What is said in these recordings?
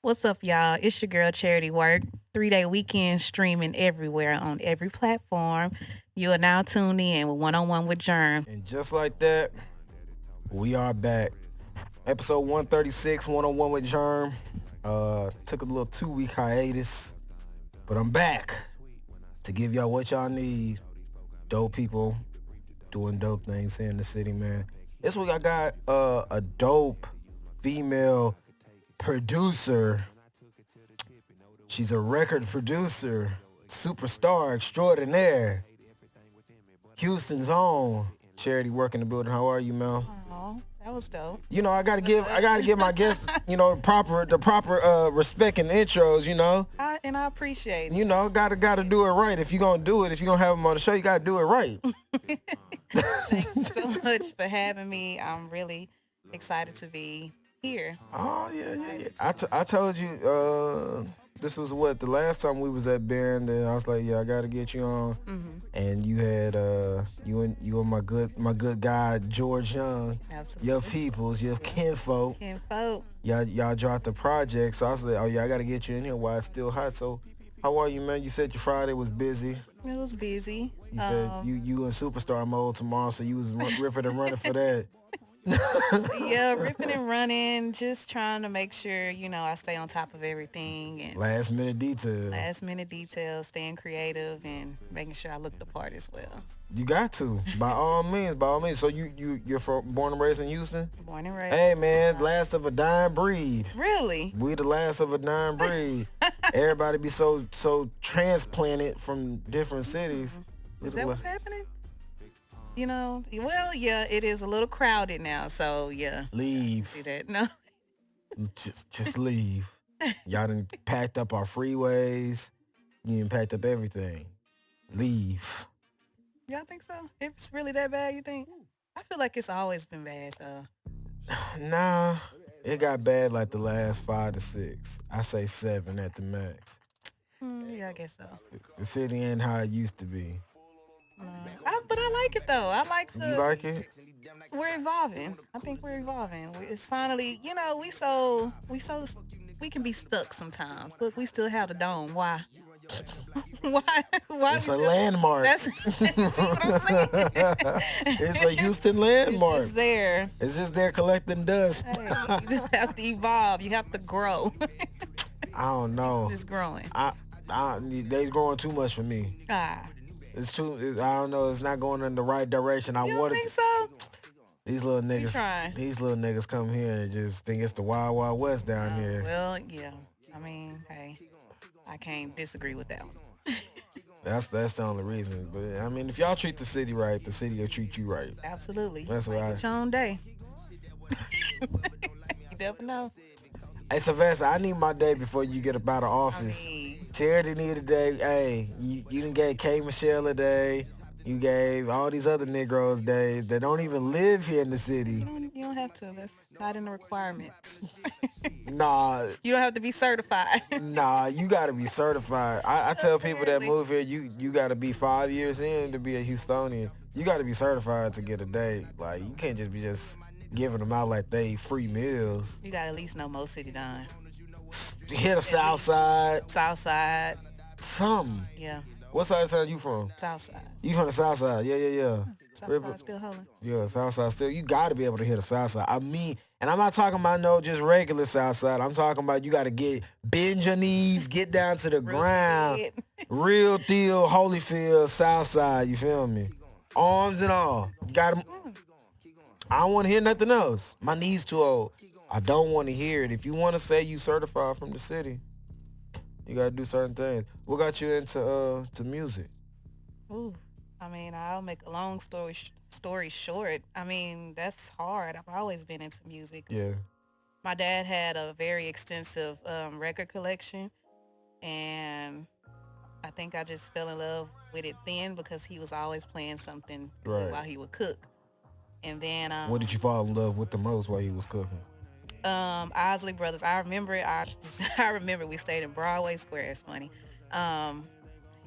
What's up, y'all? It's your girl Charity Work. 3-day weekend streaming everywhere on every platform. You are now tuned in with One on One with Jerm. And just like that, we are back. Episode 136, one on one with Jerm. Took a little 2 week hiatus, but I'm back to give y'all what y'all need. Dope people doing dope things here in the city, man. This week I got a dope female producer. She's a record producer, superstar extraordinaire. Houston's own Charity Work in the building. How are you, Mel? Oh, that was dope. I gotta give my guests, the proper respect and intros. I appreciate it. Gotta do it right. If you're gonna do it, if you're gonna have them on the show, you gotta do it right. Thank you so much for having me. I'm really excited to be here. Oh yeah. I told you this was the last time we was at Barron. Then I was like, yeah, I gotta get you on. And you had you and my good guy George Young, Absolutely. your peoples, your kinfolk. Kinfolk. Y'all dropped the project, so I was like, oh yeah, I gotta get you in here while it's still hot. So how are you, man? You said your Friday was busy. It was busy. You said you in superstar mode tomorrow, so you was ripping and running for that. Yeah, ripping and running, just trying to make sure, I stay on top of everything and Last minute details, staying creative and making sure I look the part as well. You got to, by all means. So you're born and raised in Houston? Born and raised. Hey man, last of a dying breed. Really? We the last of a dying breed. Everybody be so transplanted from different cities. Is that what's happening? Well, yeah, it is a little crowded now, so yeah. Leave. See that? No. Just leave. Y'all done packed up our freeways. You done packed up everything. Leave. Y'all think so? It's really that bad, you think? I feel like it's always been bad, though. Nah, it got bad like the last 5 to 6. I say 7 at the max. Yeah, I guess so. The city ain't how it used to be. But I like it, though. I like You like it? We're evolving. I think we're evolving. It's finally, we can be stuck sometimes. Look, we still have the dome. Why? Why? It's a landmark. See what I'm saying? It's a Houston landmark. It's there. It's just there collecting dust. Hey, you just have to evolve. You have to grow. I don't know. It's growing. They growing too much for me. It's too. I don't know. It's not going in the right direction. You don't think so? These little niggas come here and just think it's the Wild Wild West down here. Well, yeah. I mean, hey, I can't disagree with that one. That's the only reason. But I mean, if y'all treat the city right, the city will treat you right. Absolutely. That's what It's your own day. You never know. Hey, Sylvester, I need my day before you get up out of office. Charity need a day. Hey, you done gave K. Michelle a day. You gave all these other Negroes days that don't even live here in the city. You don't have to. That's not in the requirements. Nah. You don't have to be certified. Nah, you got to be certified. I tell people that move here, you got to be 5 years in to be a Houstonian. You got to be certified to get a day. Like, you can't just be giving them out like they free meals. You got to at least know Mo City Don. Hit the South Side. South Side. Something. Yeah. What side of town you from? South Side. You from the South Side? Yeah. South Side still holding. Yeah, South Side still. You got to be able to hit the South Side. I mean, and I'm not talking about no just regular South Side. I'm talking about you got to bend your knees, get down to the ground. Real deal, Holyfield, South Side. You feel me? Arms and all. Got them. I don't want to hear nothing else. My knees too old. I don't want to hear it. If you want to say you certified from the city, you got to do certain things. What got you into to music? Ooh, I mean, I'll make a long story short. I mean, that's hard. I've always been into music. Yeah. My dad had a very extensive record collection, and I think I just fell in love with it then because he was always playing something while he would cook. And then what did you fall in love with the most while he was cooking? Isley Brothers. I remember we stayed in Broadway Square. It's funny.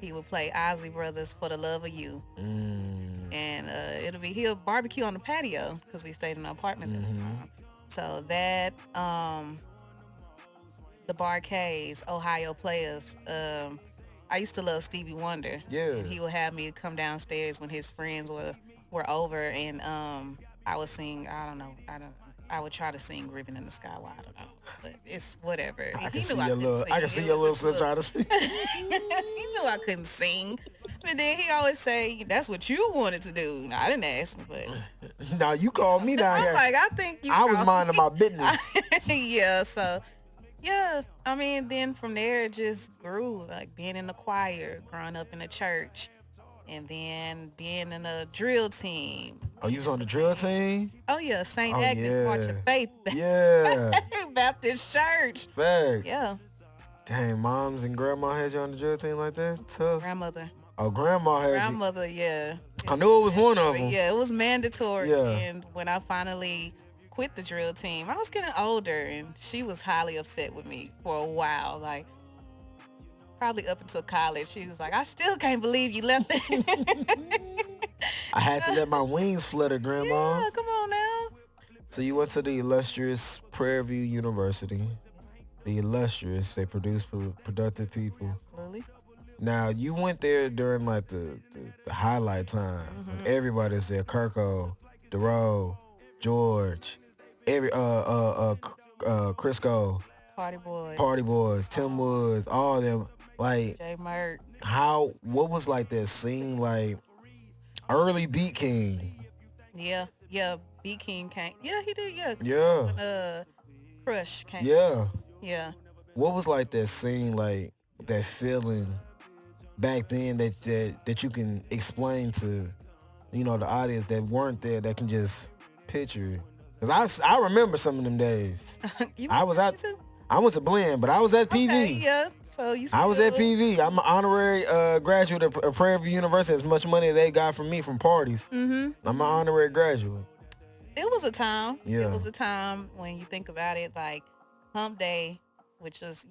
He would play Isley Brothers For the Love of You. And he'll barbecue on the patio because we stayed in an apartment at the time. So that the the Barcades, Ohio Players. I used to love Stevie Wonder. Yeah. And he would have me come downstairs when his friends were over, and I would sing. I would try to sing "Ribbon in the Sky." Well, I don't know, but it's whatever. I And can he see knew I your couldn't little. sing. I can see It your was little just son trying to sing. he knew I couldn't sing. But then he always say, "That's what you wanted to do." No, I didn't ask him, but Now you called me down I'm here. like, I think you. I was called minding me. my business. Yeah, so yeah, I mean, then from there it just grew, like being in the choir, growing up in the church, and then being in a drill team. Oh, you was on the drill team? Oh yeah, St. Oh, Agnes March yeah. of Faith Yeah. Baptist Church. Facts. Yeah, Dang, moms and grandma had you on the drill team like that? Tough. grandmother, Oh, grandma had you. grandmother, yeah. I knew it was one of them. Yeah, it was mandatory. Yeah. And when I finally quit the drill team, I was getting older, and she was highly upset with me for a while. Like, probably up until college, she was like, "I still can't believe you left it." I had to let my wings flutter, grandma. Yeah, come on now. So you went to the illustrious Prairie View University. The illustrious, they produce productive people. Absolutely. Now, you went there during like the highlight time when everybody was there. Kirko, DeRoe, George, Crisco, Party Party Boys, Boys, Tim Woods, all of them. Like, J Merck. what was like that scene like early Beat King? Yeah, B King came. Yeah, he did. Yeah. Yeah. Crush came. Yeah. Yeah. What was like that scene, like that feeling back then that you can explain to, the audience that weren't there, that can just picture it? Cause I remember some of them days. I was at I went to Blend, but I was at PV. Okay, yeah. So you. I was at PV. I'm an honorary graduate of Prairie View University. As much money they got from me from parties. Mm-hmm. I'm an honorary graduate. It was a time. Yeah. It was a time when you think about it, like Hump Day, which was,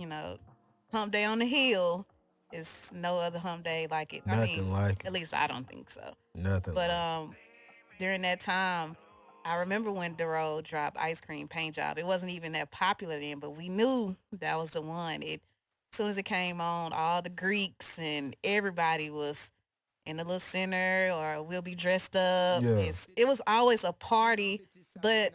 Hump Day on the Hill is no other Hump Day like it. Nothing like it. At least I don't think so. Nothing. But during that time, I remember when DeRoe dropped Ice Cream Paint Job. It wasn't even that popular then, but we knew that was the one. As soon as it came on, all the Greeks and everybody was in the little center, or we'll be dressed up. Yeah. It was always a party, but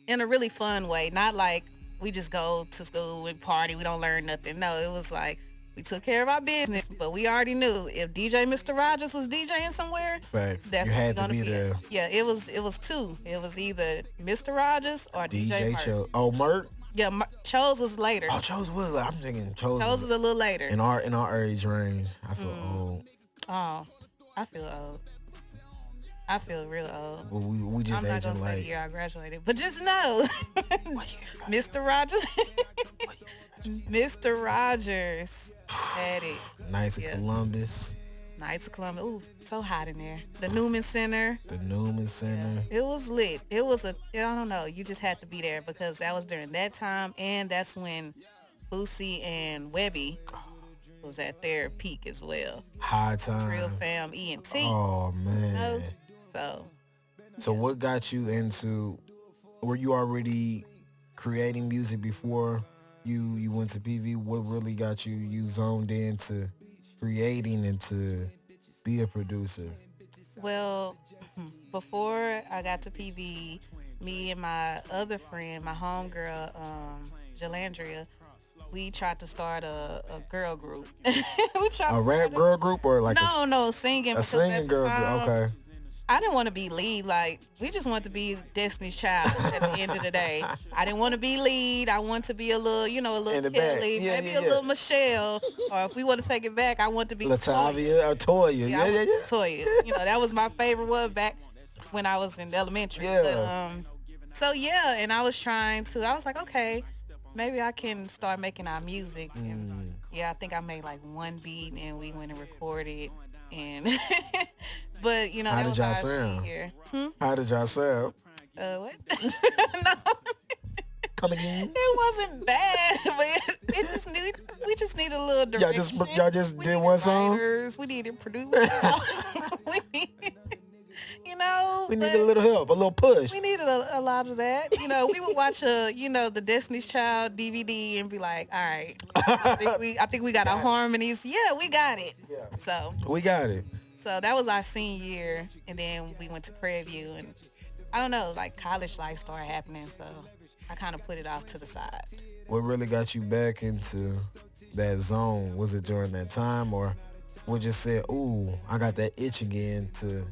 in a really fun way. Not like we just go to school and party, we don't learn nothing. No, it was like we took care of our business, but we already knew if DJ Mr. Rogers was DJing somewhere, Facts. that's You had what to it was be gonna there. Yeah, it was two. It was either Mr. Rogers or DJ Merck. Cho. Oh, Merck. Yeah, Chose was later. Oh, Chose was like, I'm thinking Chose Chose was a little later. in our age range. I feel old. Oh, I feel old. I feel real old. Well, we just I'm not aging gonna say the like. year I graduated, but just know, Mr. Rogers, Mr. Rogers had it. Knights of Yeah. Columbus, Knights of Columbus. Ooh, so hot in there. The Newman Center. the Newman Center. It was lit. It was I don't know. You just had to be there because that was during that time, and that's when Boosie and Webby was at their peak as well. High time. Real Fam, ENT. Oh man. So What got you into? Were you already creating music before you went to PV? What really got you zoned into creating and to be a producer? Well, before I got to PV, me and my other friend, my homegirl, Jalandria, we tried to start a girl group. A rap girl group or like no, singing. a because singing at the girl time, group? Okay. I didn't want to be lead. Like, we just wanted to be Destiny's Child at the end of the day. I didn't want to be lead. I want to be a little, a little In the back. Kelly, Yeah, maybe yeah, a yeah. little Michelle. Or if we want to take it back, I want to be Latavia or Toya. Yeah, Yeah. Toya. That was my favorite one back when I was in elementary. Yeah. But, so yeah, and I was like, okay, maybe I can start making our music. And, yeah, I think I made like one beat and we went and recorded. And but How that did was y'all our sound? year. How did y'all sound? What? No, Come again? it wasn't bad, but we just need a little direction. Y'all just We did needed one song? writers, we needed producers. We needed, We needed a But little help, a little push. we needed a lot of that. We would watch the Destiny's Child DVD and be like, all right, I think we got our harmonies. Yeah, we got it. Yeah. So We got it. so that was our senior year, and then we went to Prairie View, and I don't know, like college life started happening, so I kind of put it off to the side. What really got you back into that zone? Was it during that time, or we just said, "Ooh, I got that itch again to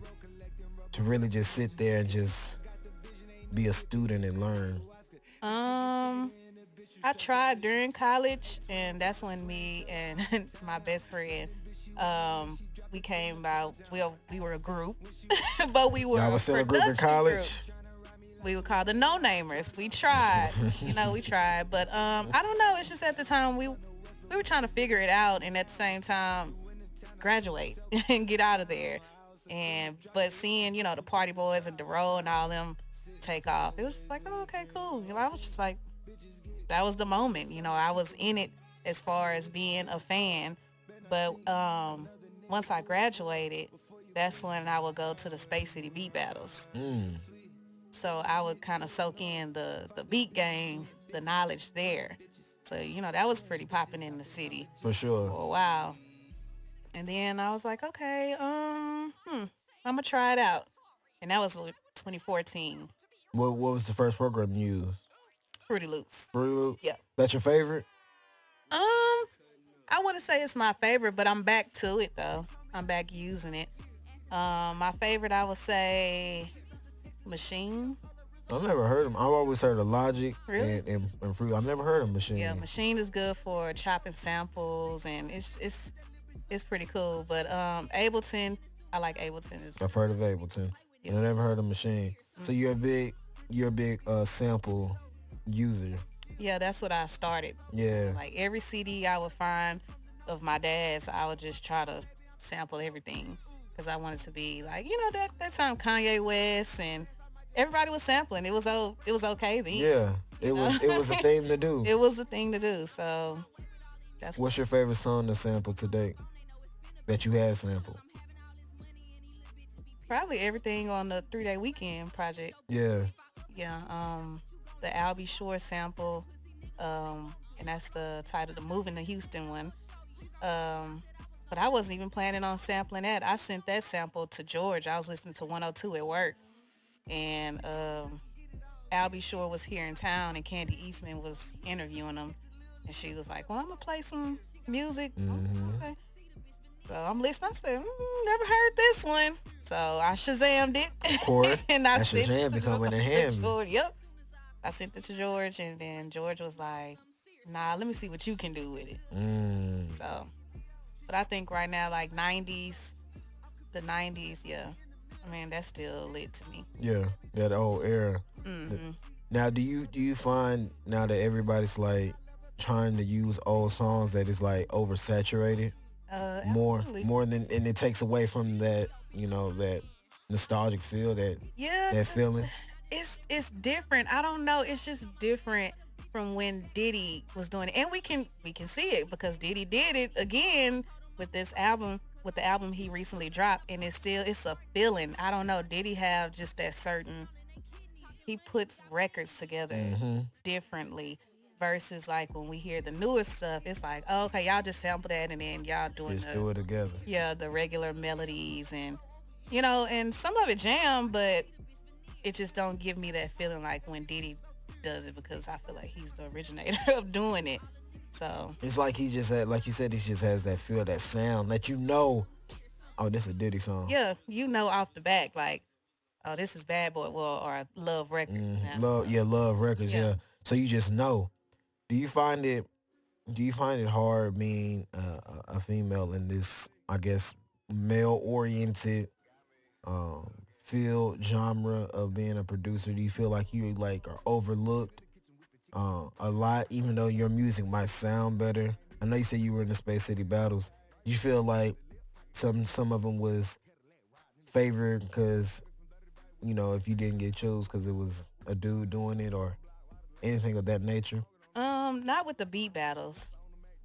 really just sit there and just be a student and learn." Um, I tried during college, and that's when me and my best friend, um, we came about. Well, we were a group, but we were Y'all a was still a group in production college. group. We were called the No Namers. We tried, we tried, but I don't know. It's just at the time we were trying to figure it out, and at the same time graduate and get out of there. And but seeing the Party Boys and Dero and all them take off, it was just like, oh, okay, cool. I was just like, that was the moment. I was in it as far as being a fan, but once I graduated, that's when I would go to the Space City beat battles. So I would kind of soak in the beat game, the knowledge there. So that was pretty popping in the city For sure. for a while. And then I was like, okay, I'm gonna try it out. And that was 2014. What was the first program you used? Fruity Loops. Fruity Loops? Yeah. That's your favorite? I wouldn't say it's my favorite, but I'm back to it though. I'm back using it. My favorite, I would say, Machine. I've never heard them. I've always heard of Logic Really? and Fruit. I've never heard of Machine. Yeah, Machine is good for chopping samples, and it's pretty cool. But Ableton, I like Ableton as well. I've heard of Ableton. Yeah. And I never heard of Machine. So you're a big sample user. Yeah, that's what I started. Yeah. Like every CD I would find of my dad's, I would just try to sample everything because I wanted to be like, that time Kanye West and everybody was sampling. It was okay then. Yeah. It was a thing to do. It was the thing to do. So that's What's your favorite song to sample to date that you have sampled? probably everything on the 3-Day Weekend project. Yeah. Yeah, the Albie Shore sample, and that's the title, the Moving to Houston one. But I wasn't even planning on sampling that. I sent that sample to George. I was listening to 102 at work, and Albie Shore was here in town, and Candy Eastman was interviewing him, and she was like, "Well, I'm gonna play some music." Okay. So I'm listening. I said, "Never heard this one." So I Shazammed it. Of course. and I That sent it Shazam to becoming in to handy. George. Yep. I sent it to George, and then George was like, "Nah, let me see what you can do with it." So, but I think right now, like the 90s, yeah. I mean, that's still lit to me. Yeah. That old era. Now, do you find now that everybody's like trying to use old songs that is like oversaturated Absolutely. more than, and it takes away from that that nostalgic feel, Yeah, that feeling? it's different. I don't know. It's just different from when Diddy was doing it, and we can see it because Diddy did it again with this album, with the album he recently dropped, and it's a feeling. I don't know. Diddy have just that certain. He puts records together differently versus like when we hear the newest stuff. It's like, oh, okay, y'all just sample that and then y'all doing Just do it together. yeah, the regular melodies and and some of it jam, but it just don't give me that feeling like when Diddy does it because I feel like he's the originator of doing it. So It's like he just had, like you said, he just has that feel, that sound that oh, this is a Diddy song. yeah, off the back, like, oh, this is Bad Boy, well, or Love Records. Love Records, Yeah. yeah. So you just know. Do you find it hard being a female in this, I guess, male oriented field genre of being a producer? Do you feel like you like are overlooked a lot, even though your music might sound better? I know you said you were in the Space City battles. You feel like some of them was favored because if you didn't get chose because it was a dude doing it or anything of that nature? Not with the beat battles.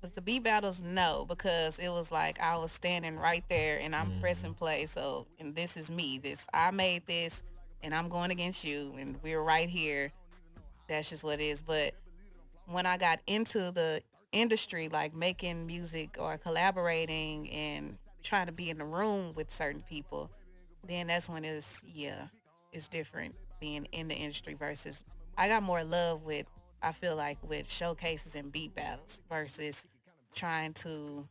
With the beat battles, no, because it was like I was standing right there and I'm pressing play. So, and this is me. I made this. and I'm going against you, and we're right here. That's just what it is. But when I got into the industry, like making music or collaborating and trying to be in the room with certain people, then that's when it's different being in the industry versus I got more love with, I feel like, with showcases and beat battles versus trying to,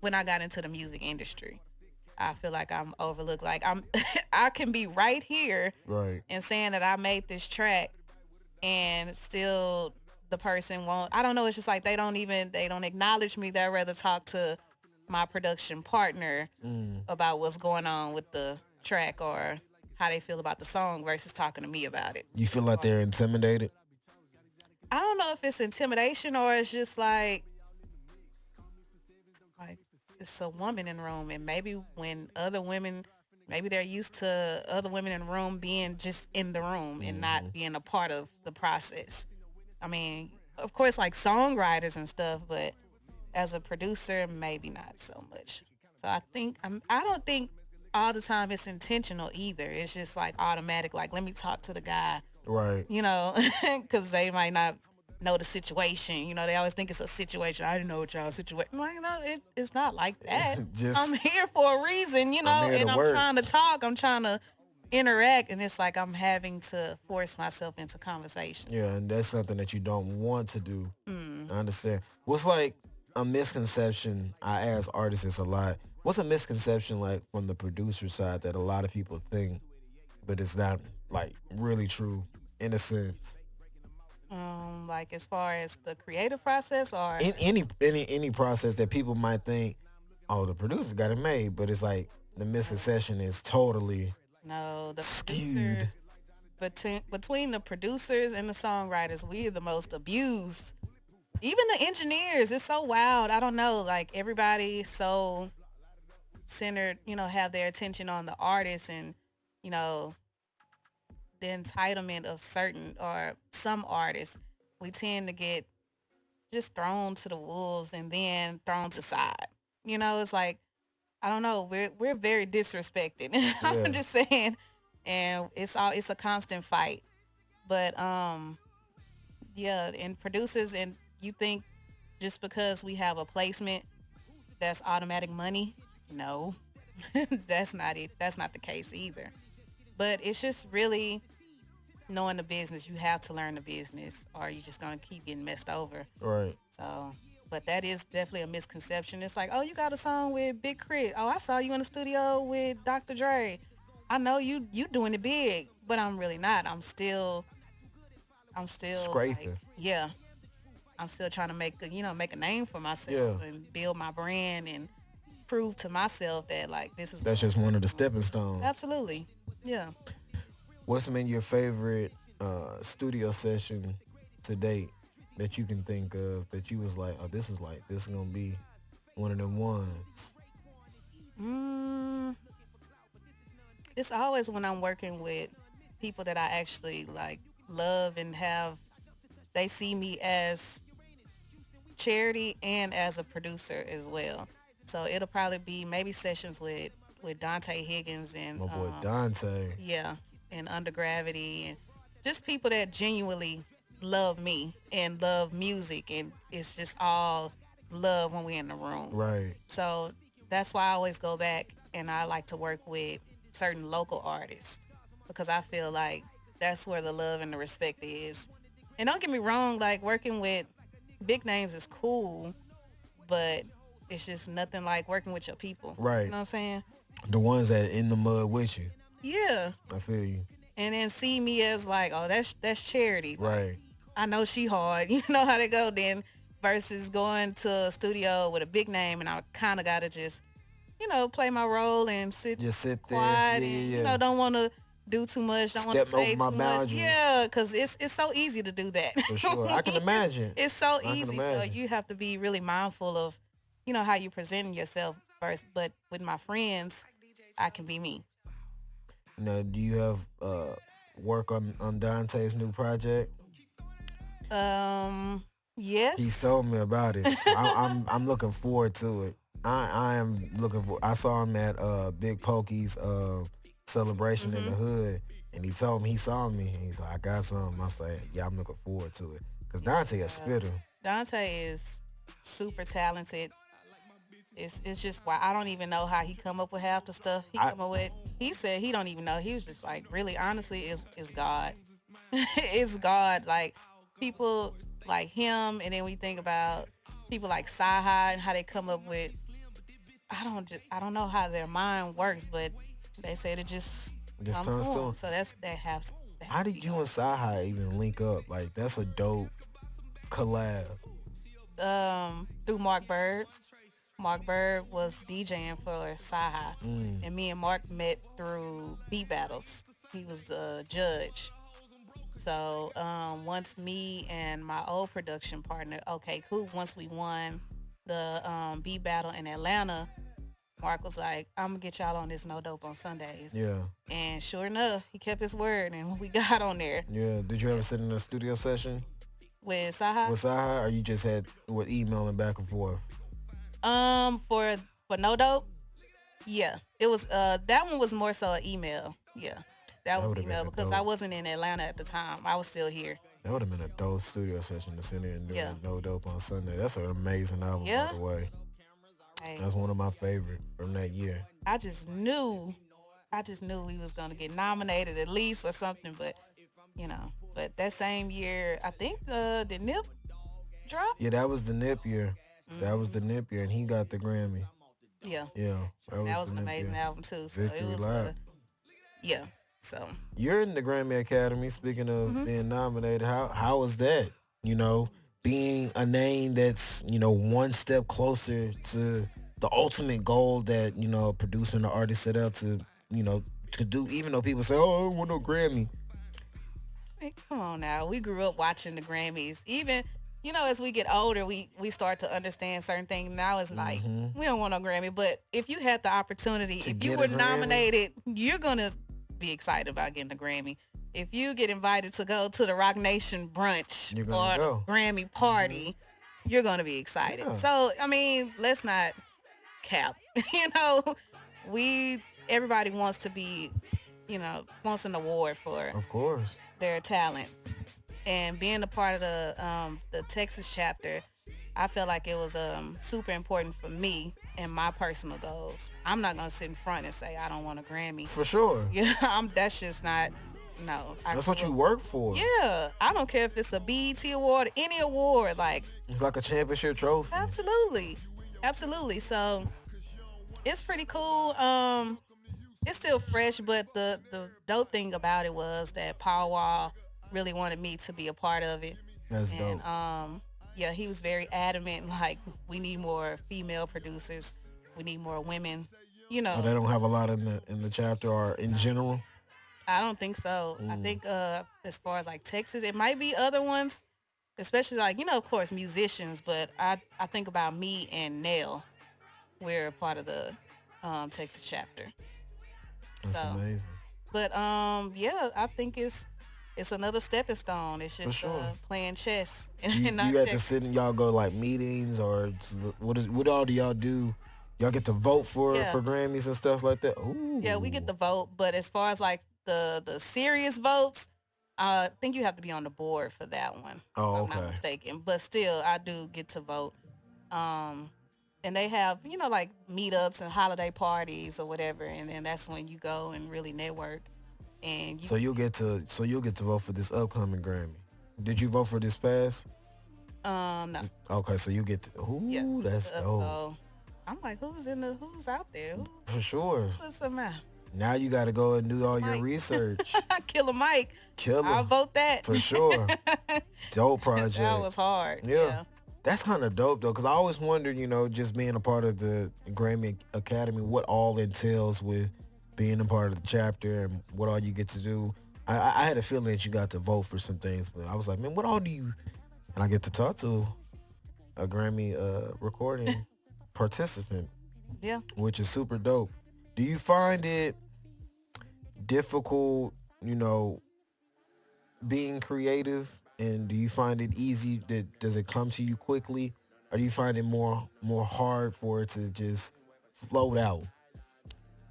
when I got into the music industry. I feel like I'm overlooked. Like I'm I can be right here Right. and saying that I made this track and still the person won't, I don't know, it's just like they don't acknowledge me. They'd rather talk to my production partner about what's going on with the track or how they feel about the song versus talking to me about it. You feel like they're intimidated? I don't know if it's intimidation or it's just like it's a woman in the room, and maybe when other women, maybe they're used to other women in the room being just in the room and not being a part of the process. I mean, of course, like songwriters and stuff, but as a producer, maybe not so much. So I don't think all the time it's intentional either. It's just like automatic. Like, let me talk to the guy, Right. because they might not know the situation. They always think it's a situation. I didn't know what y'all situation. Like, no, it's not like that. Just I'm here for a reason, I'm here and to I'm work. trying to talk. I'm trying to interact, and it's like I'm having to force myself into conversation. Yeah, and that's something that you don't want to do. Mm. I understand. What's like a misconception? I ask artists this a lot. What's a misconception like from the producer side that a lot of people think, but it's not like really true in a sense? Like as far as the creative process, or In any process that people might think, oh, the producer got it made, but it's like the misconception is totally no, the skewed. producers, between the producers and the songwriters, we are the most abused. Even the engineers, it's so wild. I don't know, like everybody so centered, have their attention on the artist and, you know, the entitlement of certain or some artists. We tend to get just thrown to the wolves and then thrown to side. It's like, I don't know, we're very disrespected. Yeah. I'm just saying, and it's a constant fight. But yeah, and producers, and you think just because we have a placement that's automatic money? No. That's not it. That's not the case either. But it's just really knowing the business. You have to learn the business or you're just going to keep getting messed over. Right. So, but that is definitely a misconception. It's like, oh, you got a song with Big Crit. Oh, I saw you in the studio with Dr. Dre. I know you doing it big, but I'm really not. I'm still Scraping. like, yeah. I'm still trying to make a name for myself and build my brand and prove to myself that like this is That's just one of the stepping stones. absolutely. Yeah. What's been your favorite studio session to date that you can think of that you was like, oh, this is gonna be one of them ones? Mm, it's always when I'm working with people that I actually like love and have, they see me as charity and as a producer as well. So it'll probably be maybe sessions with Dante Higgins and My boy Dante. yeah, and Under Gravity, and just people that genuinely love me and love music, and it's just all love when we're in the room. Right. So that's why I always go back and I like to work with certain local artists because I feel like that's where the love and the respect is. And don't get me wrong, like working with big names is cool, but it's just nothing like working with your people. Right. You know what I'm saying? The ones that in the mud with you. Yeah. I feel you. And then see me as like, oh, that's charity. Like, Right. I know she hard. You know how they go then versus going to a studio with a big name and I kind of got to just, play my role and Just sit there. quiet Yeah, and, yeah. don't want to do too much. Don't want to Step over say my too boundaries. much. Yeah, because it's so easy to do that. For sure. I can imagine. It's so I can easy. So imagine. you have to be really mindful of, how you presenting yourself first. But with my friends, I can be me. Now, do you have work on Dante's new project? Yes. He's told me about it. So I'm looking forward to it. I am looking for. I saw him at Big Pokey's celebration in the hood, And he told me he saw me. And he's like, I got something. I was like, yeah, I'm looking forward to it. Because Dante a Yeah. spitter. Dante is super talented. It's just why I don't even know how he come up with half the stuff he I come up with. He said he don't even know. He was just like, really, honestly, is God. It's God. Like people like him, and then we think about people like Saha and how they come up with. I don't know how their mind works, but they said it just just comes to comes to them. him. So that How has to did be you God. and Saha even link up? Like, that's a dope collab. Through Mark Bird. Mark Bird was DJing for Saha, Mm. and me and Mark met through beat battles. He was the judge. So once me and my old production partner, okay, cool. Once we won the beat battle in Atlanta, Mark was like, "I'm gonna get y'all on this No Dope on Sundays." Yeah. And sure enough, he kept his word, and we got on there. Yeah. Did you ever Yeah, sit in a studio session with Saha. with Saha, or you just had with emailing back and forth? For No Dope, yeah, it was. That one was more so an email. Yeah, that That was would have been email a because I dope. wasn't in Atlanta at the time. I was still here. That would have been a dope studio session to sit in and do Yeah, a No Dope on Sunday. That's an amazing album, by yeah. the way. Hey, That's one of my favorite from that year. I just knew, I just knew we was gonna get nominated at least or something. But you know, but that same year, I think the Nip drop. Yeah, that was the Nip year. That was the Hmm. Nip year, and he got the Grammy. Yeah, Yeah, that and was that the was an Nip amazing year. album too. So it Victory was Lap. yeah. So You're in the Grammy Academy. Speaking of hmm being nominated, how was that? You know, being a name that's one step closer to the ultimate goal that a producer and the artist set out you know to do. Even though people say, "Oh, I don't want no Grammy." hey, come on now. We grew up watching the Grammys. Even, as we get older, we start to understand certain things. Now it's like, Hmm. we don't want no Grammy. But if you had the opportunity, To if you get a were Grammy, nominated, you're going to be excited about getting a Grammy. If you get invited to go to the Rock Nation brunch you're gonna or the go. Grammy Hmm. party, you're going to be excited. Yeah, So, I mean, let's not cap. you know, everybody wants to be, wants an award for of course. their talent, and being a part of the Texas chapter, I felt like it was super important for me and my personal goals. I'm not gonna sit in front and say I don't want a Grammy. For sure. Yeah, that's just not. No, I That's what grew you up. work for. Yeah, I don't care if it's a BET award, any award. Like, It's like a championship trophy. absolutely, absolutely. So it's pretty cool. It's still fresh, but the dope thing about it was that Paul Wall really wanted me to be a part of it, That's and dope. yeah, he was very adamant. Like, we need more female producers, we need more women. You Oh, they know, don't have a lot in the chapter or in no, general. I don't think so. I Mm. think as far as like Texas, it might be other ones, especially like, of course, musicians. But I think about me and Nell. We're a part of the Texas chapter. That's So, amazing. but yeah, I think it's another stepping stone. It's For just sure. playing chess You and you not got to sit checkers. and y'all go like meetings or what all do y'all do? Y'all get to vote for Yeah, Grammys and stuff like that. yeah, we get Ooh. the vote, but as far as like the serious votes, I think you have to be on the board for that one, if Oh, I'm not okay. mistaken. But still, I do get to vote. Um, and they have, like meetups and holiday parties or whatever, and then that's when you go and really network. And you, So you'll get to vote for this upcoming Grammy. Did you vote for this past? no, Okay, so you get to. yeah. Ooh, that's dope. So I'm like, who's out there? For sure. What's the matter? Now you got to go and do all your Mike. research. Killer Mike. Killer. I'll vote that. For sure. Dope That project. was hard. Yeah. Yeah. That's kind of dope though, because I always wondered, just being a part of the Grammy Academy, what all entails with being a part of the chapter and what all you get to do. I had a feeling that you got to vote for some things, but I was like, man, what all do you? And I get to talk to a Grammy recording participant, Yeah. which is super dope. Do you find it difficult, being creative, and do you find it easy? Does it come to you quickly, or do you find it more hard for it to just float out?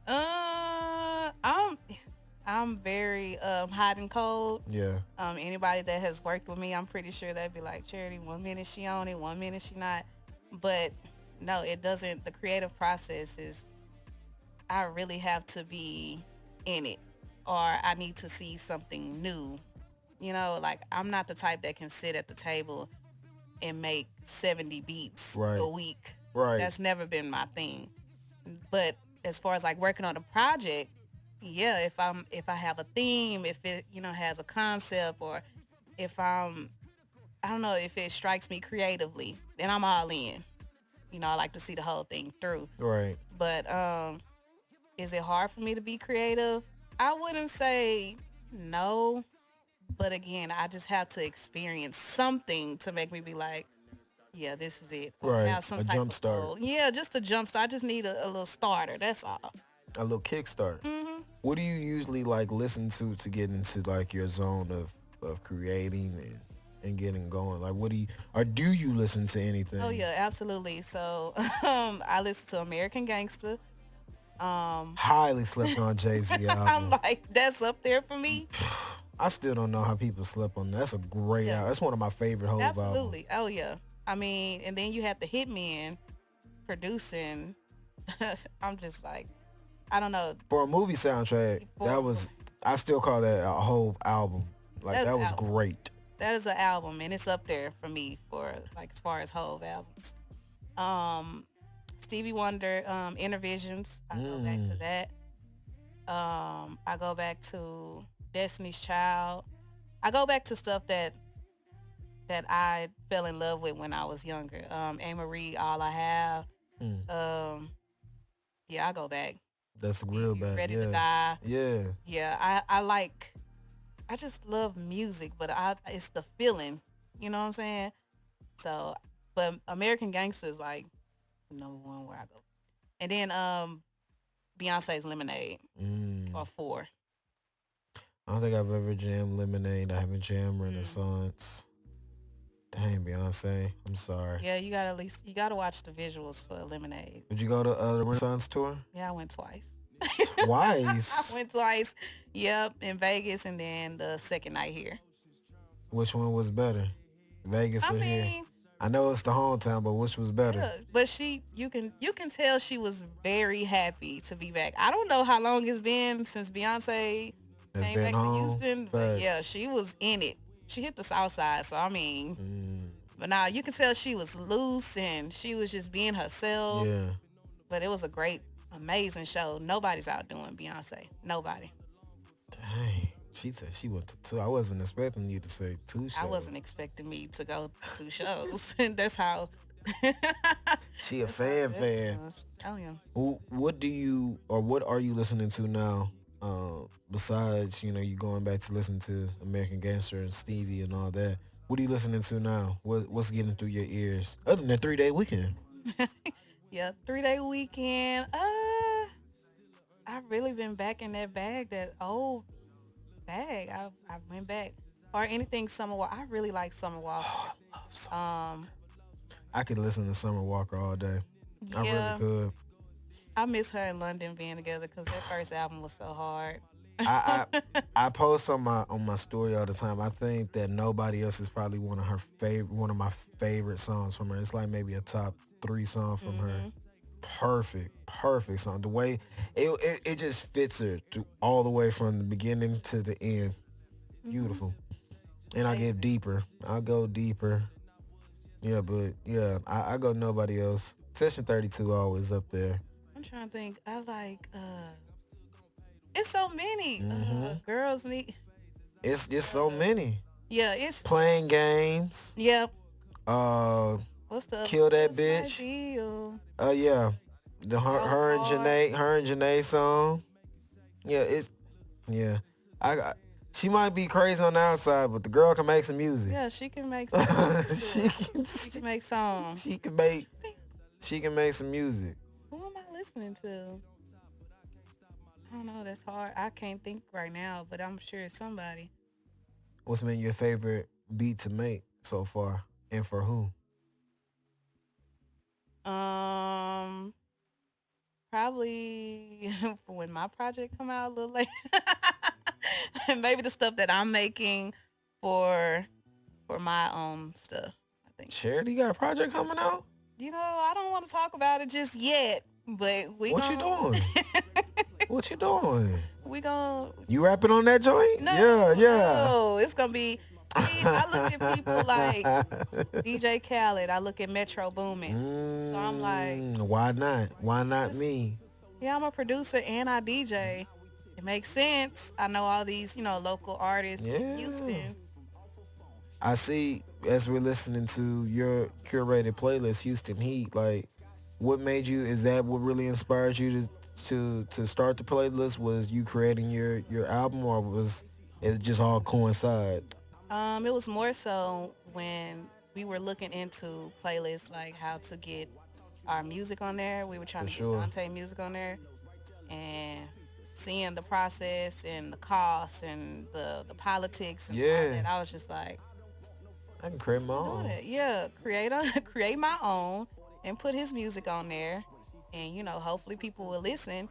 Uh, I'm I'm very hot and cold. Yeah. Anybody that has worked with me, I'm pretty sure they'd be like, Charity, 1 minute she on it, 1 minute she not. But no, it doesn't. The creative process is, I really have to be in it, or I need to see something new. Like I'm not the type that can sit at the table and make 70 beats Right. a week. Right. That's never been my thing. But as far as like working on a project, yeah, if I have a theme, if it has a concept, or if I don't know, if it strikes me creatively, then I'm all in. I like to see the whole thing through. Right. But is it hard for me to be creative? I wouldn't say no, but again, I just have to experience something to make me be like, yeah, this is it. Or Right. have some A type jump of start. goal. Yeah, just a jump start. I just need a little starter. That's all. A little kickstart. Hmm. What do you usually like listen to get into like your zone of creating and getting going? Like what do you, or do you listen to anything? Oh yeah, absolutely. So I listen to American Gangster. Highly slept on Jay-Z I'm album. like, that's up there for me. I still don't know how people slept on that. That's a great Yeah, album. That's one of my favorite whole albums. absolutely. Oh yeah. I mean, and then you have the Hitman producing. I'm just like, I don't know. For a movie soundtrack, For that was, I still call that a whole album. Like that's that an was album. great. That is an album, and it's up there for me for like as far as whole albums. Um, Stevie Wonder, Intervisions. I go back to Mm. that. I go back to Destiny's Child. I go back to stuff that I fell in love with when I was younger. A. Marie, All I Have. Mm. Um, yeah, I go back. That's You real bad. Ready to Yeah. Die. Yeah. Yeah, I just love music, but it's the feeling. You know what I'm saying? So, but American Gangster is like number one where I go. And then Beyonce's Lemonade Mm. or Four. I don't think I've ever jammed Lemonade. I haven't jammed Mm. Renaissance. Dang, Beyonce. I'm sorry. Yeah, you gotta watch the visuals for Lemonade. Did you go to the Renaissance tour? Yeah, I went twice. I Twice. went twice. Yep, in Vegas, and then the second night here. Which one was better? Vegas I or here? mean, I know it's the hometown, but which was better? yeah, but you can tell she was very happy to be back. I don't know how long it's been since Beyonce Has came been back to home. Houston, but yeah, she was in it. She hit the South Side, so I mean, Mm. but now you can tell she was loose and she was just being herself. Yeah. But it was a great, amazing show. Nobody's outdoing Beyonce. Nobody. Dang. She said she went to two. I wasn't expecting you to say two shows. I wasn't expecting me to go to 2 shows. And that's how. She a that's how fan that fan. was. Oh yeah. What do you, or what are you listening to now? Besides, you going back to listen to American Gangster and Stevie and all that. What are you listening to now? What's getting through your ears? Other than 3 Day Weekend. Yeah, 3 Day Weekend. I've really been back in that bag, that old bag. I went back. Or anything Summer Walker. I really like Summer Walker. Oh, I love Summer. Um, I could listen to Summer Walker all day. I yeah, really could. I miss her and London being together because that first album was so hard. I, I post on my story all the time. I think that Nobody Else is probably one of my favorite songs from her. It's like maybe a top 3 song from her. Mhm. Perfect song. The way it just fits her through all the way from the beginning to the end. Beautiful. And I get deeper. I'll go deeper. Yeah, but yeah, I go Nobody Else. Session 32 always up there. I'm trying to think. I like it's so many. Mhm. Girls need. It's so many. Yeah, it's Playing games. yep. Uh What's the Kill That what's my Bitch. deal? Yeah. The her and Hard. Janae song. Yeah, yeah. I she might be crazy on the outside, but the girl can make some music. Yeah, she can make songs. she can She can make songs. she can make some music. Who am I listening to? I don't know. That's hard. I can't think right now, but I'm sure it's somebody. What's been your favorite beat to make so far, and for who? Probably for when my project come out a little later. Maybe the stuff that I'm making for my own stuff. I think. Charity got a project coming out? I don't want to talk about it just yet, but What you doing? What you doing? we gonna You rapping on that joint? no, Yeah, yeah. no, it's gonna be. See, I look at people like DJ Khaled. I look at Metro Boomin. So I'm like, why not? Why not me? yeah, I'm a producer and I DJ. It makes sense. I know all these, local artists Yeah. in Houston. I see as we're listening to your curated playlist, Houston Heat, like what made you, is that what really inspired you to start the playlist? Was you creating your album, or was it just all coincide? It was more so when we were looking into playlists, like how to get our music on there. We were trying For to sure. get Dante music on there, and seeing the process and the costs and the politics and all Yeah. that, I was just like, I can create my doing own. it. Yeah, create my own and put his music on there, and hopefully people will listen.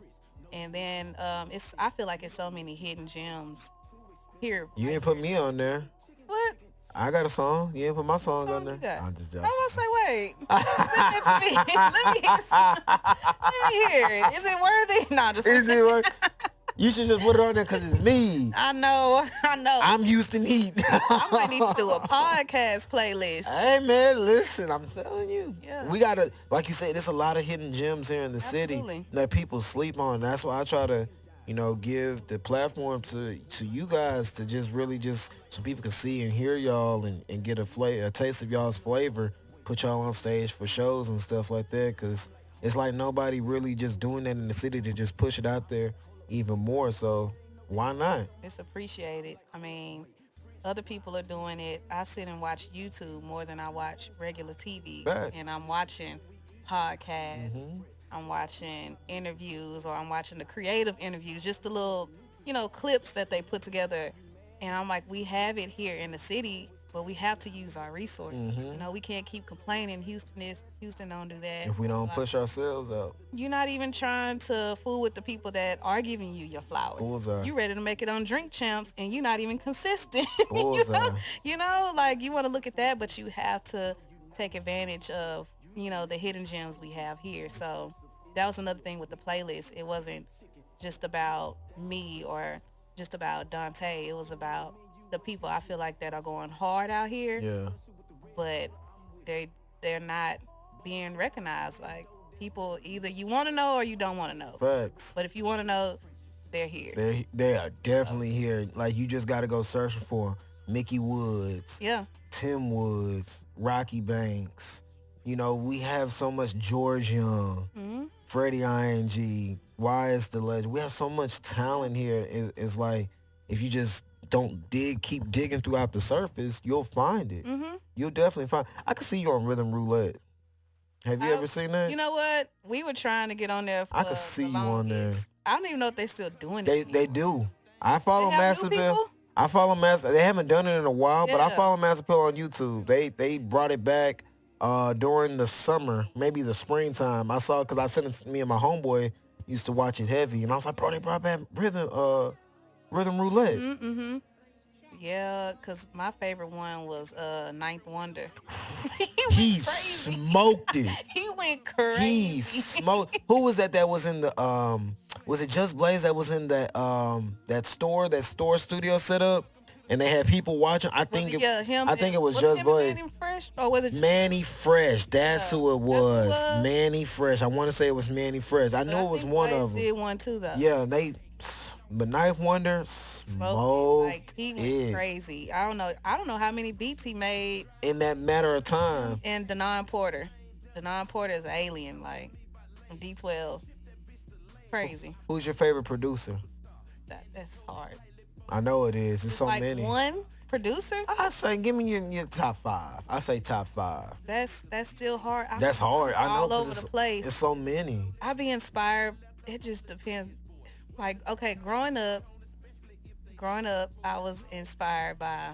And then I feel like it's so many hidden gems here. You didn't put me on there. What? I got a song. You didn't put my song on Song you there. got? I'm just I joking. was gonna say, wait. Send it to me. Let me hear it. Is it worthy? No, just Is it work? You should just put it on there because it's me. I know. I'm Houston Heat. I might need to do a podcast playlist. Hey man, listen, I'm telling you. Yeah. We gotta, like you said, there's a lot of hidden gems here in the Absolutely. city that people sleep on. That's why I try to, give the platform to you guys to just really just so people can see and hear y'all and get a taste of y'all's flavor, put y'all on stage for shows and stuff like that, because it's like nobody really just doing that in the city to just push it out there even more. So why not? It's appreciated. I mean, other people are doing it. I sit and watch YouTube more than I watch regular TV. Fact. And I'm watching podcasts. I'm watching interviews, or I'm watching the creative interviews, just the little, clips that they put together. And I'm like, we have it here in the city, but we have to use our resources. We can't keep complaining. Houston don't do that. If we don't push ourselves out. You're not even trying to fool with the people that are giving you your flowers. Bullseye. You ready to make it on Drink Champs, and you're not even consistent. Bullseye. Like you want to look at that, but you have to take advantage of, the hidden gems we have here. So that was another thing with the playlist. It wasn't just about me or just about Dante. It was about the people I feel like that are going hard out here, Yeah. but they're not being recognized. Like, people, either you want to know or you don't want to know. Facts. But if you want to know, they're here. They are definitely here. Like, you just got to go searching for 'em. Mickey Woods, Yeah. Tim Woods, Rocky Banks. We have so much George Young, Freddie ING, YS the Legend. We have so much talent here. It's like, if you just don't keep digging throughout the surface, you'll find it. You'll definitely find. I can see you on Rhythm Roulette. Have you ever seen that? You know what? We were trying to get on there for I could see the you on there. longest. I don't even know if they're still doing it. They do. I follow They have Master new Bill. people? I follow Master. They haven't done it in a while, but I Yeah. follow Master Pill on YouTube. They brought it back during the summer, maybe the springtime. I saw, because I sent it to me and my homeboy used to watch it heavy, and I was like, bro, they brought back Rhythm Roulette. Yeah, because my favorite one was Ninth Wonder. He went crazy. smoked it. He went He crazy. smoked. Who was that was in the was it Just Blaze that was in that store studio setup, and they had people watching? I think it was Just Blaze. Manny Fresh, or was it Manny Fresh, that's who it was. That's who it was? Manny Fresh. I want to say it was Manny Fresh. I knew it was one of them. Did one too though. Yeah, but Knife Wonder smoked Like, he went it crazy. I don't know how many beats he made. in that matter of time. And Denon Porter. Denon Porter is an alien, like, from D12. Crazy. Who's your favorite producer? That's hard. I know it is. It's so like many. one producer? I say, give me your top 5. I say top 5. That's still hard. That's hard. I know. All 'cause over the place. It's so many. I be inspired. It just depends. Like, okay, growing up, I was inspired by,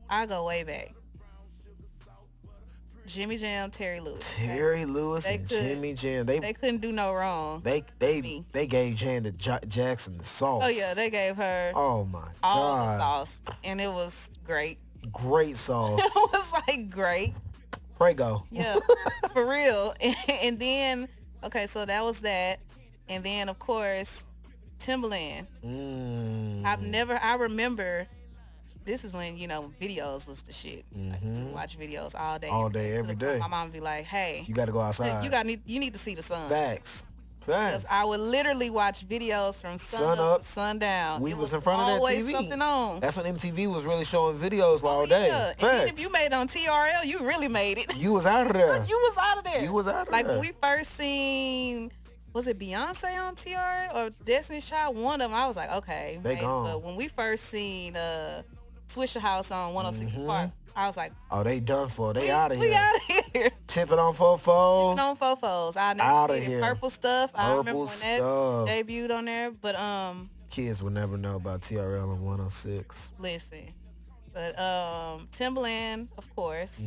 I go way back. Jimmy Jam, Terry Lewis. Okay? Terry Lewis They and could Jimmy Jam. they couldn't do no wrong. Me. They gave Janet Jackson the Oh yeah, sauce. they gave her Oh my all the God. sauce, and it was great. Great It sauce. was like great. Prego. Yeah, for real. And then, okay, so that was that. And then, of course, Timbaland. I remember, this is when, videos was the shit. Like, you watch videos all day. All day, To every the point day. my mom would be like, hey, You got to go outside. you need to see the sun. Facts. Because I would literally watch videos from sun up to sundown. We It was in front of that always TV. something on. That's when MTV was really showing videos all day. Yeah. Facts. And then if you made it on TRL, you really made it. You was out of there. You was out of there. You was out of like there. when we first seen, was it Beyonce on TRL or Destiny's Child? One of them, I was like, okay. They gone. But when we first seen Swisher House on 106 Park, I was like, oh, they done for. They out of here. We out of here. Tipping on fofos. On Fofos. I Outta never here. Purple Stuff. I remember when Stuff. that debuted on there. But Kids will never know about TRL on 106. listen. But Timbaland, of course.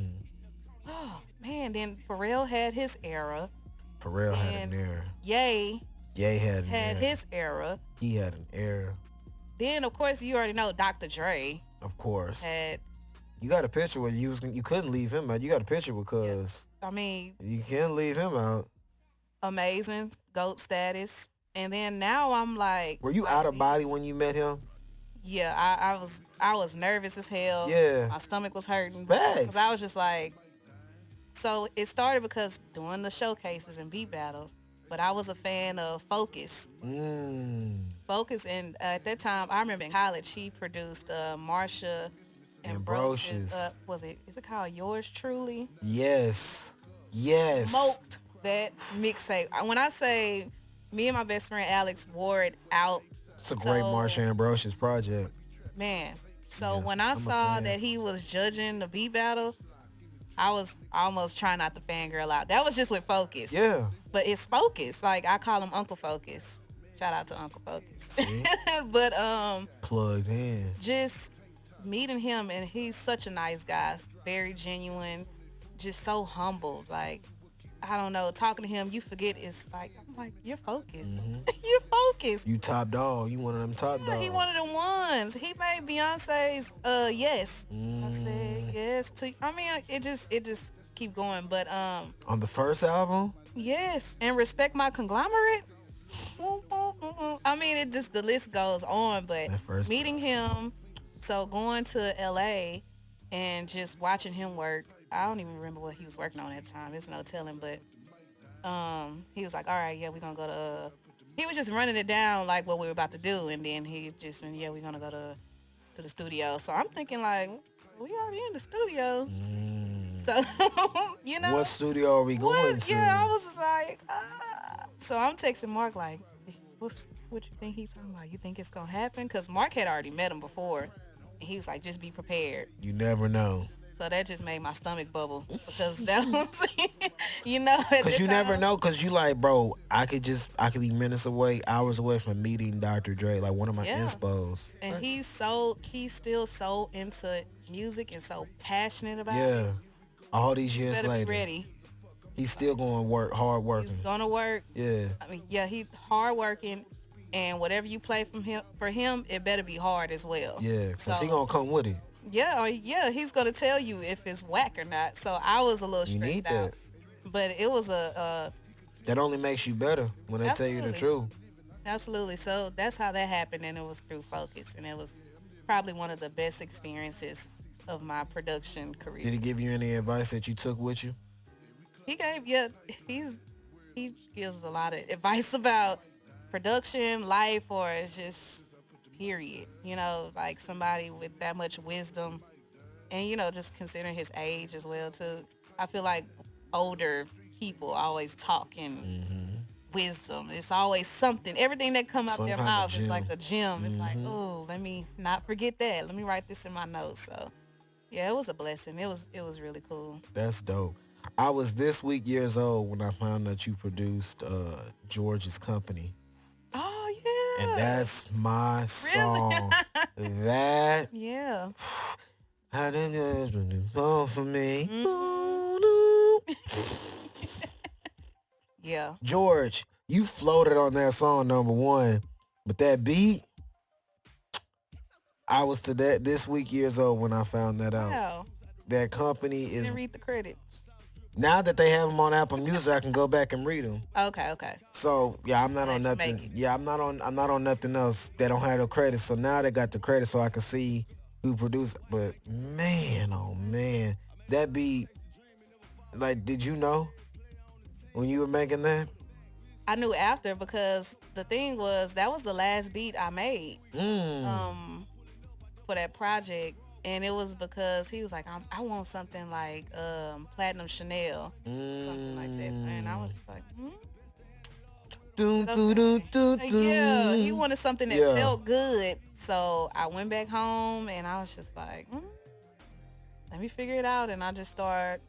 Oh man, then Pharrell had his era. Pharrell had And an era. Ye had an had era. his era. He had an era. Then of course you already know Dr. Dre Of course. had. You got a picture where you couldn't leave him out. You got a picture because I mean, you can't leave him out. amazing GOAT status. And then now I'm like, Were you out of body when you met him? yeah, I was nervous as hell. Yeah. My stomach was hurting. Facts. Because I was just like, so it started because doing the showcases and beat battles, but I was a fan of Focus. Focus, and at that time, I remember in college, he produced Marsha Ambrosius. Is it called Yours Truly? Yes. Yes. Smoked that mixtape. When I say me and my best friend Alex wore it out, It's a great Marsha Ambrosius project. man. So Yeah, when I I'm a saw fan. that he was judging the beat battle, I was almost trying not to fangirl out. That was just with Focus. Yeah. But it's Focus. Like, I call him Uncle Focus. Shout out to Uncle Focus. See? But Plugged in. just meeting him, and he's such a nice guy, very genuine, just so humble. Like, I don't know, talking to him, you forget it's like, I'm like, you're focused. You're focused. You top dog. You one of them top dogs. He one of the ones. He made Beyonce's Yes. I said yes to. I mean, it just keep going. But On the first album? yes, and Respect My Conglomerate. I mean, the list goes on. But That first meeting him, so going to LA and just watching him work. I don't even remember what he was working on at the time. There's no telling. But he was like, all right, yeah, we're gonna go to. He was just running it down like what we were about to do, and then he just went, yeah, we're gonna go to the studio. So I'm thinking like, we already in the studio. So What studio are we going to? Yeah, I was just like, So I'm texting Mark like, what you think he's talking about? You think it's gonna happen? Because Mark had already met him before, and he was like, just be prepared. You never know. So that just made my stomach bubble because that was, Because you never know. Because you like, bro, I could be minutes away, hours away from meeting Dr. Dre, like one of my inspos. And he's still so into music and so passionate about it. Yeah. All these years Better later. be ready. He's still going work, hard working. He's gonna work. Yeah. I mean, yeah, he's hard working, and whatever you play for him, it better be hard as well. Yeah, because he So- gonna come with it. Yeah, he's gonna tell you if it's whack or not. So I was a little You need stressed out, but it was a That only makes you better when they tell you the truth. absolutely. So that's how that happened, and it was through Focus, and it was probably one of the best experiences of my production career. Did he give you any advice that you took with you? He gives a lot of advice about production, life, or just period. Like somebody with that much wisdom, and just considering his age as well too. I feel like older people always talk in wisdom. It's always something. Everything that comes out Some their kind of mouth is gem. like a gem. It's like, oh, let me not forget that. Let me write this in my notes. So yeah, it was a blessing. It was really cool. That's dope. I was this week years old when I found that you produced George's Company. Oh yeah. And that's my song. That yeah. I didn't for me. Mm-hmm. Yeah. George, you floated on that song number one, but that beat, I was to that this week years old when I found that out. Wow. That company You is didn't read the credits. now that they have them on Apple Music, I can go back and read them. Okay, okay. So yeah, I'm not on Glad you make nothing. it. Yeah, I'm not on nothing else. They don't have the credits. So now they got the credits, so I can see who produced. But man, oh man, that beat. Like, did you know when you were making that? I knew after because the thing was that was the last beat I made um for that project, and it was because he was like, I want something like Platinum Chanel, something like that, and I was just like, Dun, dun, dun, okay. dun, Yeah, he dun. wanted something that Yeah, felt good, so I went back home and I was just like, let me figure it out, and I just started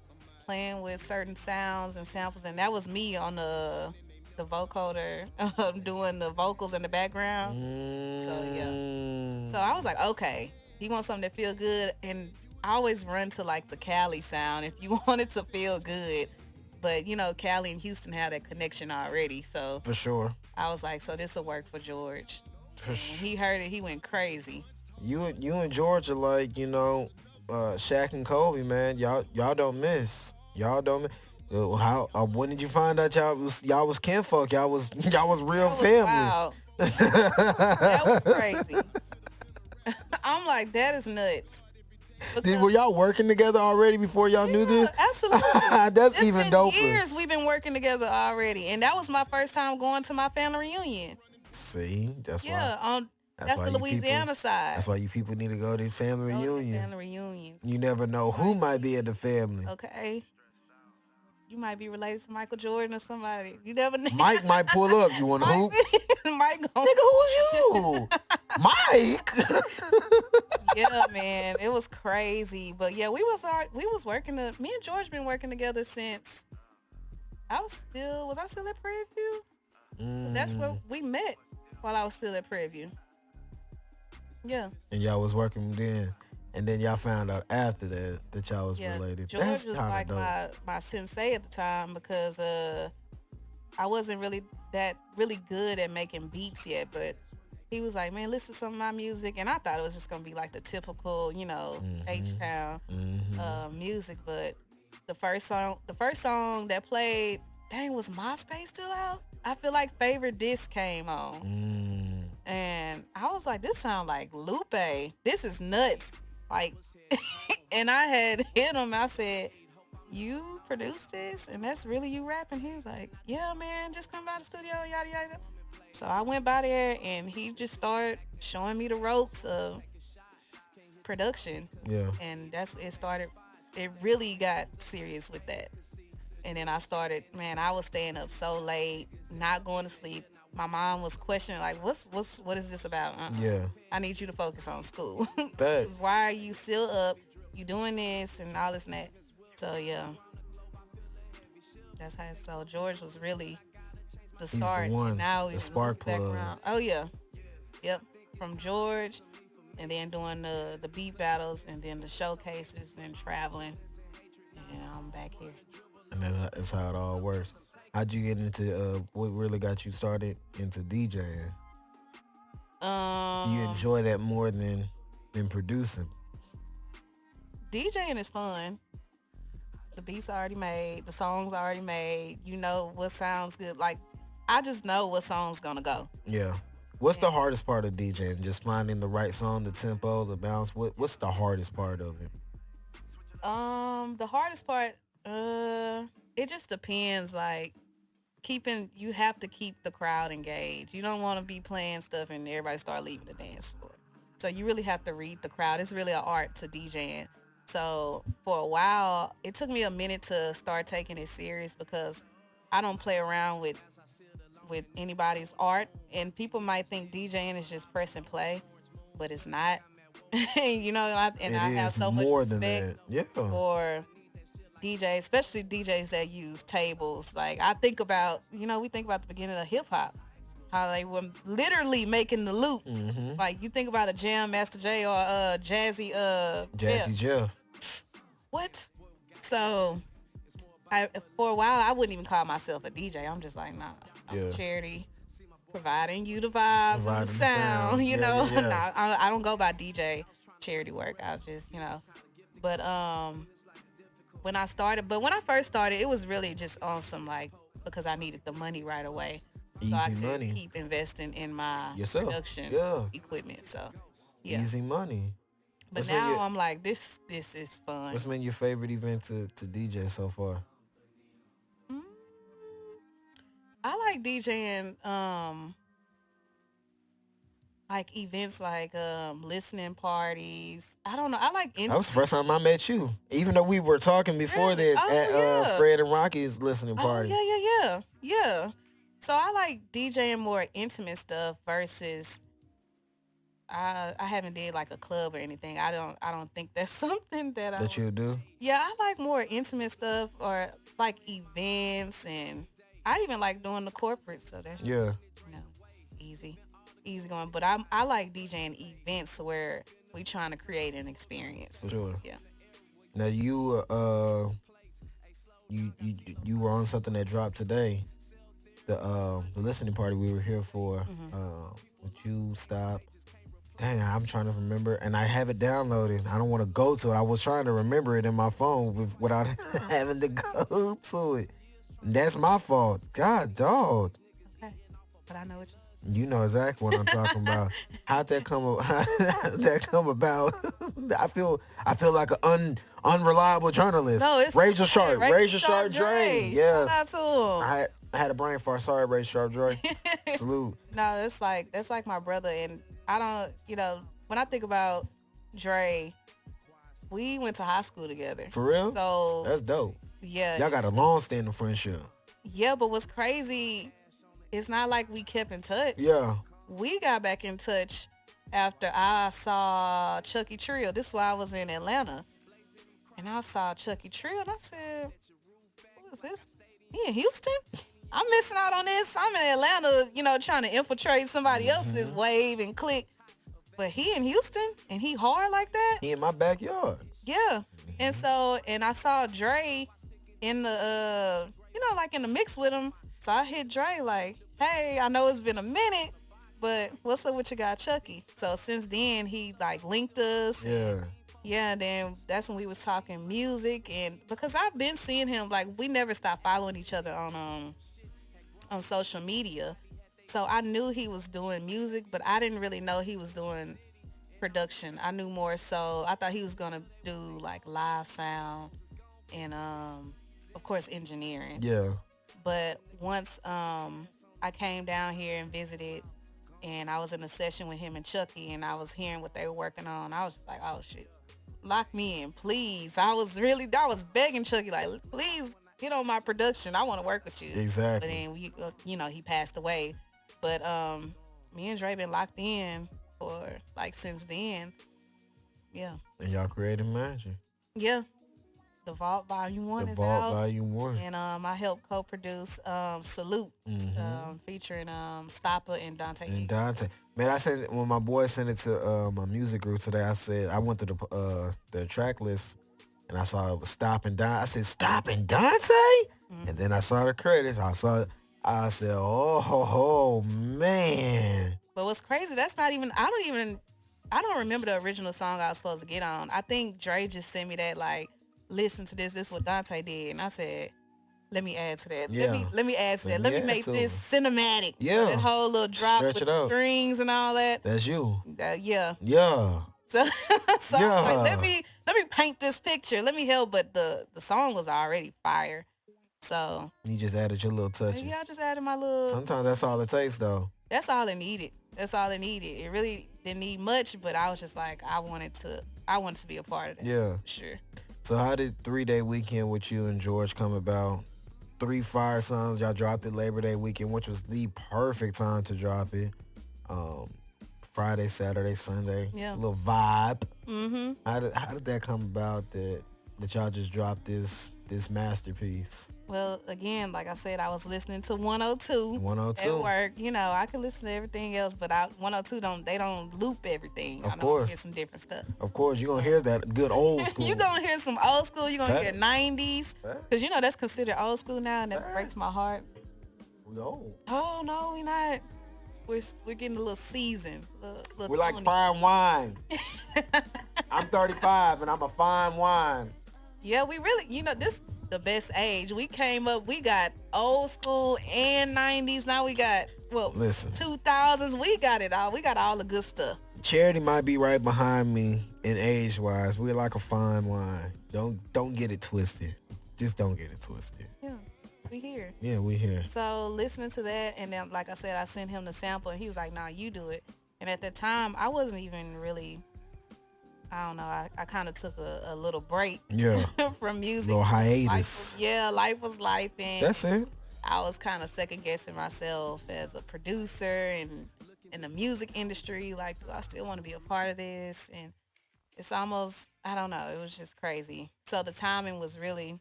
playing with certain sounds and samples, and that was me on the vocoder doing the vocals in the background. So yeah, so I was like, okay, he wants something that feel good, and I always run to like the Cali sound if you want it to feel good, but you know Cali and Houston have that connection already, so for sure. I was like, so this will work for George. For And when sure. he heard it, he went crazy. You and George are like, Shaq and Kobe, man. Y'all don't miss. Y'all don't miss. How when did you find out y'all was kinfolk? Y'all was real That was family. wild. That was crazy. I'm like, that is nuts. Were y'all working together already before y'all knew this? Absolutely. That's It's even been doper. years we've been working together already, and that was my first time going to my family reunion. See, that's Yeah, why. that's the you Louisiana people. side. That's why you people need to go to family Go to reunion. family reunions. You never know who might be in the family. Okay, you might be related to Michael Jordan or somebody. You never know. Mike might pull up. You want to hoop? Mike Nigga, who's you? Mike. Yeah, man, it was crazy. But yeah, we was working. Me and George been working together since was I still at Prairie View? 'Cause that's where we met while I was still at Prairie View. Yeah. And y'all was working then, and then y'all found out after that y'all was Yeah. related. George That's was kind like of dope. my sensei at the time because I wasn't really good at making beats yet, but he was like, man, listen to some of my music, and I thought it was just gonna be like the typical, H-Town music, but the first song that played, dang, was MySpace still out? I feel like Favorite Disc came on. And I was like, this sound like Lupe. This is nuts. Like, and I had hit him. I said, you produced this? And that's really you rapping? He was like, yeah, man, just come by the studio, yada, yada. So I went by there and he just started showing me the ropes of production. Yeah. And it really got serious with that. And then I started, man, I was staying up so late, not going to sleep. My mom was questioning, like, what is this about? Yeah. I need you to focus on school. Facts. Why are you still up? You doing this and all this and that. So, yeah. That's how, so George was really the start. He's the one, and now the he's spark back plug. around. Oh, yeah. Yep. From George, and then doing the beat battles, and then the showcases, and traveling. And I'm back here. And that's how it all works. How'd you get into what really got you started into DJing? You enjoy that more than producing? DJing is fun. The beats are already made. The songs are already made. You know what sounds good. Like, I just know what song's gonna go. Yeah. What's the hardest part of DJing? Just finding the right song, the tempo, the bounce. What's the hardest part of it? The hardest part, it just depends. Like, you have to keep the crowd engaged. You don't want to be playing stuff and everybody start leaving the dance floor. So you really have to read the crowd. It's really an art to DJing. So for a while, it took me a minute to start taking it serious because I don't play around with anybody's art, and people might think DJing is just press and play, but it's not. I have so much more than respect that. Yeah. for DJs, especially DJs that use tables. Like, I think about, we think about the beginning of hip hop, how they were literally making the loop. Like, you think about a Jam Master J or Jazzy Jazzy Jeff. What? So For a while I wouldn't even call myself a DJ. I'm just like, nah, I'm a Yeah. charity providing you the vibes and the Providing the sound, sound. you Yeah, know. yeah, yeah. Nah, I don't go by DJ charity work. I just, but when I first started, it was really just on some like because I needed the money right away, so I Easy could money. keep investing in my Yourself. production Yeah. equipment. So yeah, Easy money. but What's been your now I'm like this is fun. What's been your favorite event to DJ so far? Mm, I like DJing like events like listening parties. I don't know. I like That was the first time I met you. Even though we were talking before really. that at Oh yeah. Fred and Rocky's listening Oh party. yeah. So I like DJing more intimate stuff versus I haven't did like a club or anything. I don't think that's something that I That would. you do? Yeah, I like more intimate stuff or like events, and I even like doing the corporate. So that's Yeah. easy, easy going. But I like DJing events where we trying to create an experience. For sure. Yeah. Now you were on something that dropped today. The listening party we were here for. With you, Stop. Dang, I'm trying to remember, and I have it downloaded. I don't want to go to it. I was trying to remember it in my phone without having to go to it. That's my fault. God, dog. Okay. But I know what you. You know exactly what I'm talking about. How'd that come? How'd that come about? I feel like an unreliable journalist. No, it's Razor Sharp, Razor Sharp Dre. Yes. Shout out to him. I had a brain fart. Sorry, Razor Sharp Dre. Salute. No, that's like my brother, and I don't, when I think about Dre, we went to high school together. For real? So That's dope. yeah, Y'all got a long-standing friendship. yeah. But what's crazy, it's not like we kept in touch. Yeah. We got back in touch after I saw Chucky Trill. This is why I was in Atlanta, and I saw Chucky Trill, and I said, "Who is this? He in Houston? I'm missing out on this. I'm in Atlanta, trying to infiltrate somebody else's wave and click. But he in Houston and he hard like that? He in my backyard. Yeah. And I saw Dre in the, like in the mix with him. So I hit Dre like, hey, I know it's been a minute, but what's up with your guy Chucky? So since then, he like linked us. Yeah. Yeah, then that's when we was talking music, and because I've been seeing him, like we never stopped following each other on social media. So I knew he was doing music, but I didn't really know he was doing production. I knew more so I thought he was gonna do like live sound and of course engineering. Yeah. But once I came down here and visited and I was in a session with him and Chucky and I was hearing what they were working on, I was just like, oh shit, lock me in, please. I was begging Chucky, like, please get on my production. I want to work with you. Exactly. But then, he passed away. But me and Dre been locked in for, like, since then. Yeah. And y'all created magic. Yeah. The Vault Volume 1 The is Vault out. Volume 1. And I helped co-produce Salute, featuring Stopper and Dante. And Dante. Man, I said when my boy sent it to my music group today, I said I went to the track list and I saw it was Stop and Dante. I said, Stop and Dante? And then I saw the credits. I said, oh man. But what's crazy, that's not even I don't remember the original song I was supposed to get on. I think Dre just sent me that like, listen to this is what Dante did. And I said, let me add to that. Yeah. Let me add to that. Let me make this cinematic. Yeah. That whole little drop Stretch with it out. strings and all that. That's you. Yeah. Yeah. So, Yeah. I was like, let me paint this picture. Let me help. But the song was already fire. So You just added your little touches. yeah, I just added my little. Sometimes that's all it takes though. That's all it needed. It really didn't need much, but I was just like, I wanted to be a part of that. Yeah. For sure. So how did 3-day weekend with you and George come about? 3 fire songs. Y'all dropped it Labor Day weekend, which was the perfect time to drop it. Friday, Saturday, Sunday. Yeah. Little vibe. Mm-hmm. How did that come about that y'all just dropped this this masterpiece? Well, again, like I said, I was listening to 102 at 102. work. I can listen to everything else, but 102 don't loop everything. I Of know I hear course. some different stuff. Of course, you're gonna hear that good old school. You're going to hear some old school. You're going to hear Fact. 90s. Fact. Because, that's considered old school now, and that Fact. breaks my heart. We old. Oh, no, we're not. We're getting a little seasoned. We're like fine wine. I'm 35 and I'm a fine wine. Yeah, we really, this the best age. We came up, we got old school and 90s. Now we got, Listen. 2000s. We got it all. We got all the good stuff. Charity might be right behind me in age wise. We're like a fine wine. Don't get it twisted. Just don't get it twisted. Yeah, we here. Yeah, we here. So listening to that, and then like I said, I sent him the sample, and he was like, "Nah, you do it." And at that time, I wasn't even really. I don't know. I kind of took a little break. Yeah. From music. Little hiatus. Life was life, and that's it. I was kind of second guessing myself as a producer and in the music industry. Like, do I still want to be a part of this? And it's almost, I don't know. It was just crazy. So the timing was really.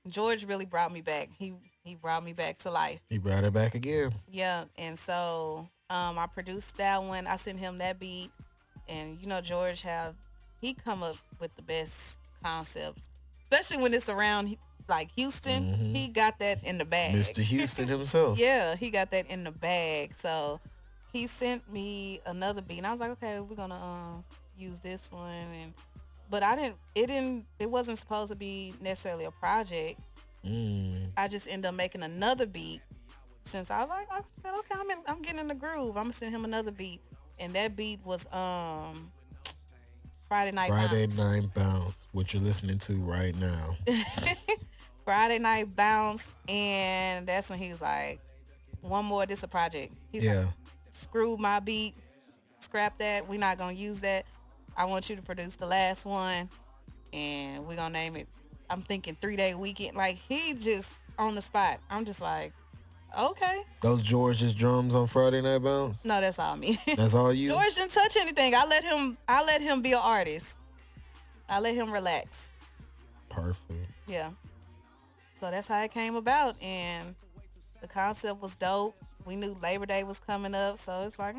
George really brought me back. He brought me back to life. He brought it back again. Yeah, and so I produced that one. I sent him that beat, and George he come up with the best concepts, especially when it's around like Houston. Mm-hmm. He got that in the bag. Mr. Houston himself. Yeah, he got that in the bag. So he sent me another beat, and I was like, okay, we're gonna use this one, but it wasn't supposed to be necessarily a project. I just ended up making another beat since I said, okay, I'm getting in the groove. I'm gonna send him another beat, and that beat was Friday Night Bounce, what you're listening to right now. Friday Night Bounce, and that's when he was like, one more, this a project. He's like, screw my beat, scrap that, we're not gonna use that. I want you to produce the last one, and we're gonna name it, I'm thinking 3-Day Weekend. Like, he just on the spot. I'm just like, okay. Those George's drums on Friday Night Bounce? No, that's all me. That's all you? George didn't touch anything. I let him be an artist. I let him relax. Perfect. Yeah. So that's how it came about, and the concept was dope. We knew Labor Day was coming up, so it's like,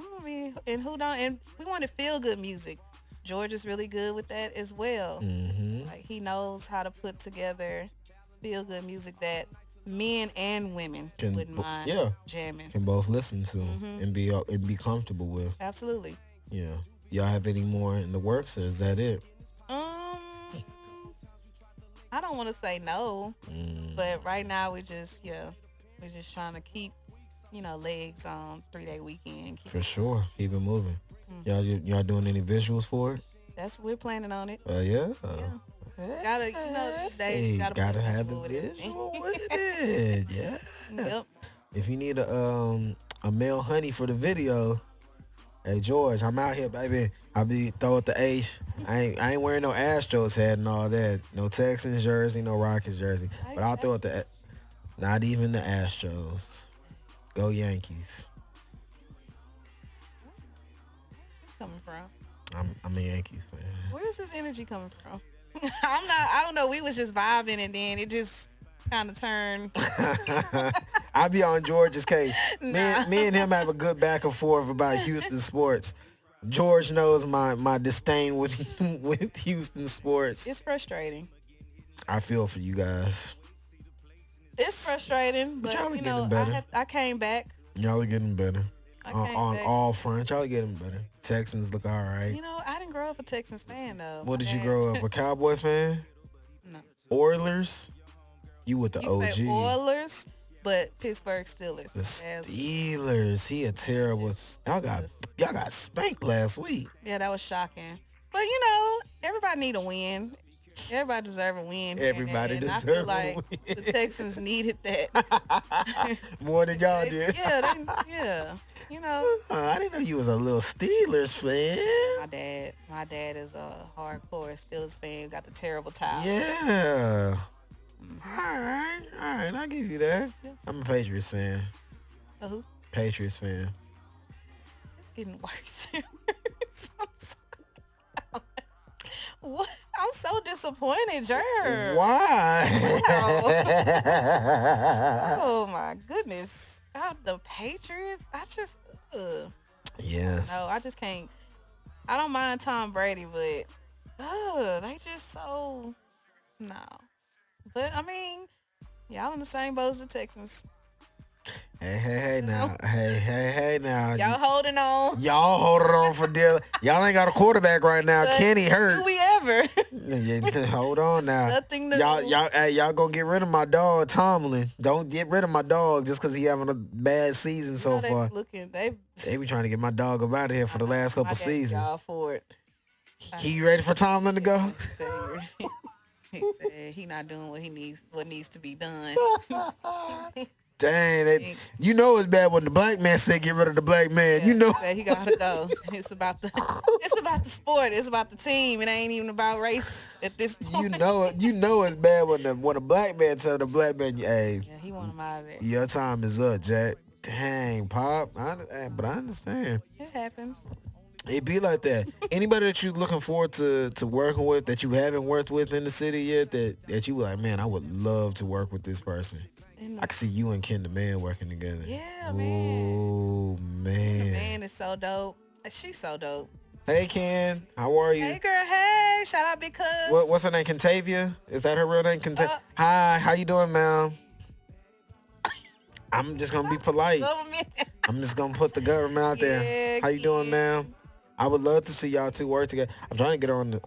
and who don't? And we wanted feel good music. George is really good with that as well. Mm-hmm. Like, he knows how to put together feel good music that men and women wouldn't mind jamming. Can both listen to and be comfortable with. Absolutely. Yeah. Y'all have any more in the works, or is that it? I don't want to say no, but right now we're just trying to keep, legs on 3-Day Weekend. For sure. Keep it moving. Y'all doing any visuals for it? We're planning on it. Yeah. Gotta, these days, gotta have the visual with it. Yeah. Yep. If you need a male honey for the video, hey George, I'm out here, baby. I'll be throw at the H. I ain't wearing no Astros hat and all that. No Texans jersey, no Rockets jersey. But I'll throw at the, not even the Astros. Go Yankees. Coming from? I'm a Yankees fan. Where's this energy coming from? I don't know. We was just vibing, and then it just kind of turned. I be on George's case. Nah. Me and him have a good back and forth about Houston sports. George knows my disdain with Houston sports. It's frustrating. I feel for you guys. It's frustrating, but y'all are getting better. I came back. Y'all are getting better. On back. all fronts, y'all are getting better. Texans look all right. I didn't grow up a Texans fan, though. What did you grow up, a Cowboy fan? No. Oilers? You with the you OG. say Oilers, but Pittsburgh Steelers. The Steelers. He a terrible. Y'all got spanked last week. Yeah, that was shocking. But everybody need a win. Everybody deserve a win. Everybody and deserve I feel a like win. the Texans needed that. More than y'all did. Yeah. I didn't know you was a little Steelers fan. My dad is a hardcore Steelers fan. Got the terrible tie. Yeah. All right. I'll give you that. Yeah. I'm a Patriots fan. Who? Patriots fan. It's getting worse. What? I'm so so disappointed, Jerm. Why? Oh my goodness. The Patriots, I just Yes. no, I just can't. I don't mind Tom Brady, but they just so no. But I mean, y'all in the same boat as the Texans. Hey now. Hey now. Y'all holding on. Y'all holding on for dear. Y'all ain't got a quarterback right now. But Kenny hurt. do we ever? Yeah, hold on now. Nothing new. Y'all gonna get rid of my dog Tomlin. Don't get rid of my dog just because he having a bad season so far. They be trying to get my dog up out of here for the last couple seasons. Y'all for it. He ready for Tomlin to go? He said he not doing what needs to be done. Dang, you know it's bad when the black man said get rid of the black man. Yeah, you know he gotta go. It's about the sport. It's about the team. It ain't even about race at this point. You know it's bad when a black man tell the black man, hey, yeah, he want him out of there. Your time is up, Jack. Dang, Pop. But I understand. It happens. It be like that. Anybody that you looking forward to working with that you haven't worked with in the city yet that you were like, man, I would love to work with this person. I can see you and Ken the Man working together. Yeah, man. Oh, man. The Man is so dope. She's so dope. Hey, Ken. How are you? Hey, girl. Hey. Shout out because. What's her name? Contavia? Is that her real name? Hi. How you doing, ma'am? I'm just going to be polite. I'm just going to put the government out there. Yeah, how you doing, ma'am? I would love to see y'all two work together. I'm trying to get her on the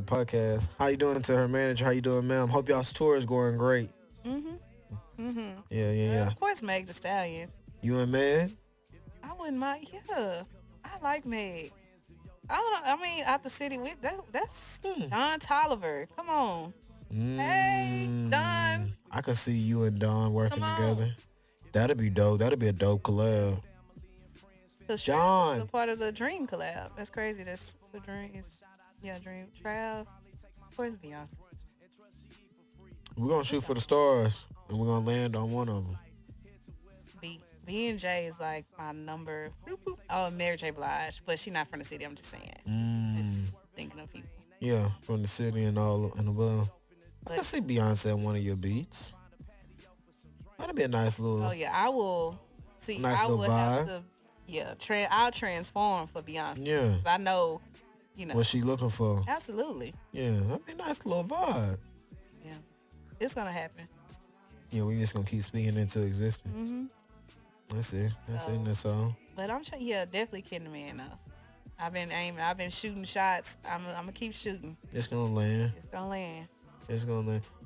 podcast. How you doing to her manager? How you doing, ma'am? Hope y'all's tour is going great. Yeah. Of course, Meg Thee Stallion. You and Meg? I wouldn't mind. Yeah, I like Meg. I don't know. I mean, out the city with that's Don Tolliver. Come on. Hey, Don. I could see you and Don working together. That'd be dope. That'd be a dope collab. John. It's a part of the Dream collab. That's crazy. That's the Dream. Dream. Trav. Of course, Beyonce. We're gonna shoot for the stars, and we're gonna land on one of them. B and J is like my number. Oh, Mary J. Blige, but she's not from the city. I'm just saying. Just thinking of people. Yeah, from the city and all and above. I can see Beyonce on one of your beats. That'd be a nice little. Oh yeah, I will. See, nice I would vibe. have to. Yeah, I'll transform for Beyonce. Yeah, I know. What she looking for. Absolutely. Yeah, that'd be a nice little vibe. Yeah, it's gonna happen. Yeah, we just gonna keep speaking into existence. Mm-hmm. That's it. That's all. But I'm trying. Yeah, definitely Ken the Man though. I've been aiming. I've been shooting shots. I'm gonna keep shooting. It's gonna land. It's gonna land.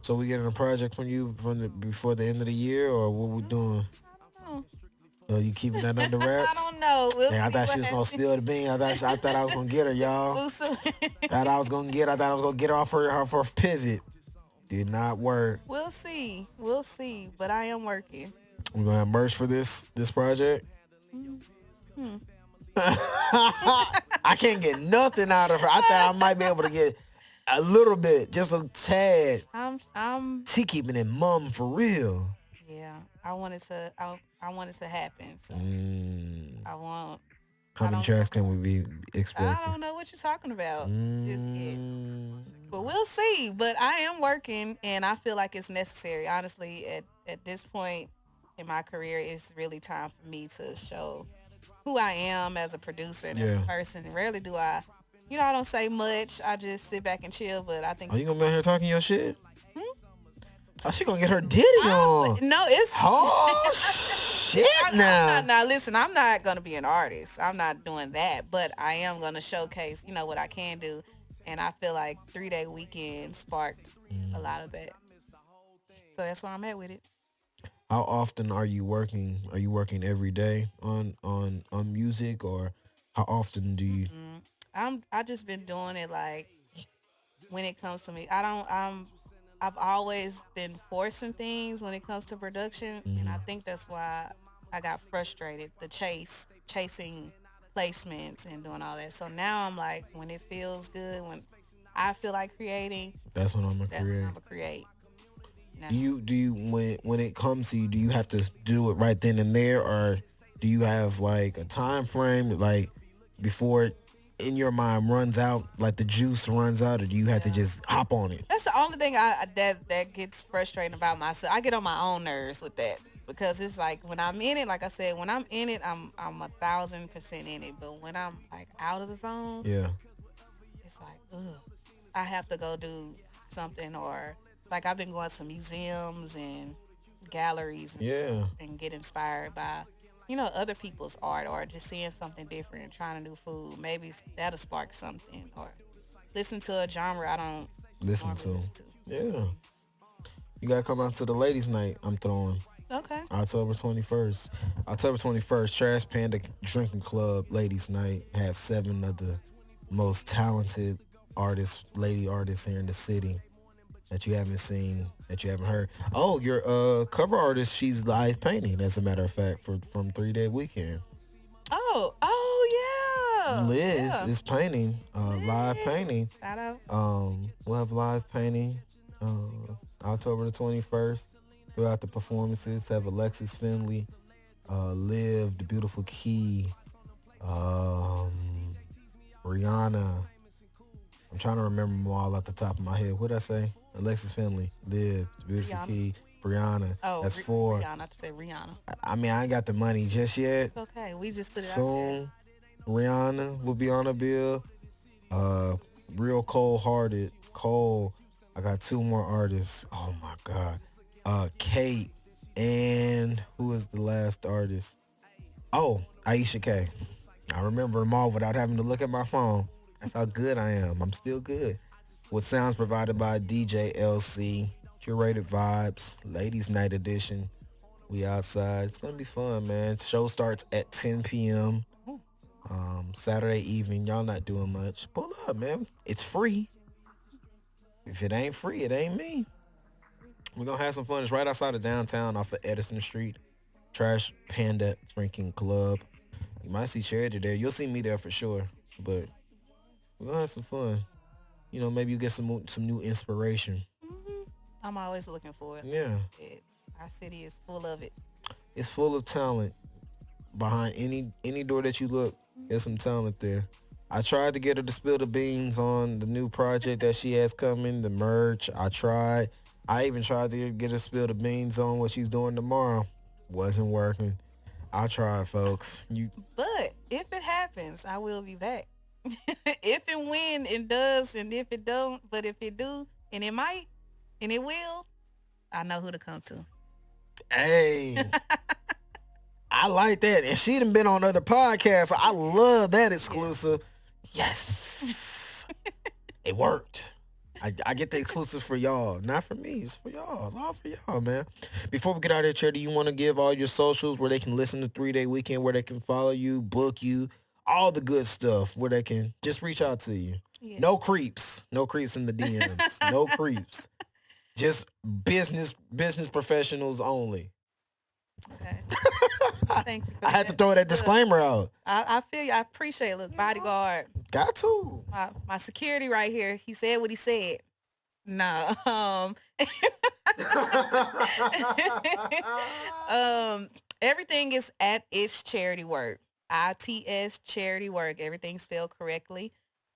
So we getting a project from you before the end of the year, or what we doing? Oh, you keeping that under wraps? I don't know. I thought she was gonna spill the beans. I thought I was gonna get her, y'all. thought I was gonna get her off her first pivot. Did not work. We'll see. But I am working. We're gonna have merch for this project. I can't get nothing out of her. I thought I might be able to get a little bit, just a tad. She keeping it mum for real. Yeah, I want it to happen. So I want. How many tracks can we be expecting? I don't know what you're talking about just yet. But we'll see. But I am working, and I feel like it's necessary. Honestly, at this point in my career, it's really time for me to show who I am as a producer and as a person. Rarely do I don't say much. I just sit back and chill. But I think. Are you gonna be out here talking your shit? Oh, she gonna get her ditty on. No, it's. Oh, shit now. Now, listen, I'm not going to be an artist. I'm not doing that. But I am going to showcase, what I can do. And I feel like 3-Day Weekend sparked a lot of that. So that's where I'm at with it. How often are you working? Are you working every day on music, or how often do you? I just been doing it like when it comes to me. I've always been forcing things when it comes to production, and I think that's why I got frustrated. Chasing placements and doing all that. So now I'm like, when it feels good, when I feel like creating, that's when I'm gonna create. Now, do you when it comes to you, do you have to do it right then and there, or do you have like a time frame, like before in your mind runs out, like the juice runs out, or do you have to just hop on it? That's the only thing that gets frustrating about myself. I get on my own nerves with that because it's like when I'm in it, like I said, when I'm in it, I'm 1,000% in it. But when I'm like out of the zone, Yeah. it's like, ugh, I have to go do something, or like I've been going to museums and galleries Yeah. and get inspired by, other people's art, or just seeing something different, trying a new food. Maybe that'll spark something, or listen to a genre I don't Listen normally to. listen to. Yeah. You gotta come out to the ladies' night. I'm throwing Okay. October 21st. October 21st, Trash Panda Drinking Club Ladies' Night. Have 7 of the most talented artists, lady artists here in the city that you haven't seen, that you haven't heard. Oh, your cover artist, she's live painting, as a matter of fact, from 3 Day Weekend. Oh, Liz yeah. is painting, live Lit. painting. Shout out. We'll have live painting October the 21st. Throughout the performances, have Alexis Finley, Liv, the Beautiful Key, um, Rihanna. I'm trying to remember them all at the top of my head. What did I say? Alexis Finley, Liv, the Beautiful Rihanna. Key, Brianna. Oh, That's 4. Rihanna. I have to say Rihanna. I mean, I ain't got the money just yet. It's okay. We just put it out there. Soon, Rihanna will be on a bill. Real cold-hearted, Cole. I got 2 more artists. Oh my God. Kate, and who is the last artist? Oh, Aisha K. I remember them all without having to look at my phone. That's how good I am. I'm still good. With sounds provided by DJ LC, curated vibes, ladies' night edition. We outside. It's gonna be fun, man. Show starts at 10 p.m. Saturday evening. Y'all not doing much. Pull up, man. It's free. If it ain't free, it ain't me. We're gonna have some fun. It's right outside of downtown off of Edison Street. Trash Panda Drinking Club. You might see Charity there. You'll see me there for sure. But we're gonna have some fun. Maybe you get some new inspiration. Hmm. I'm always looking for it. Yeah. Our city is full of it. It's full of talent. Behind any door that you look, there's some talent there. I tried to get her to spill the beans on the new project that she has coming, the merch. I even tried to get her to spill the beans on what she's doing tomorrow. Wasn't working. I tried, folks. But if it happens, I will be back. If and when it does, and if it don't, but if it do, and it might, and it will, I know who to come to. Hey, I like that. And she done been on other podcasts. So I love that exclusive. Yes. It worked. I get the exclusives for y'all. Not for me. It's for y'all. It's all for y'all, man. Before we get out of here, Charity, you want to give all your socials where they can listen to 3 Day Weekend, where they can follow you, book you, all the good stuff, where they can just reach out to you. Yeah. No creeps. No creeps in the DMs. No creeps. Just business professionals only. Okay. Thank you. I had to throw that disclaimer out. I feel you. I appreciate it. Look, bodyguard. Got to. My security right here. He said what he said. No. Everything is at its charity work. ITS charity work. Everything spelled correctly.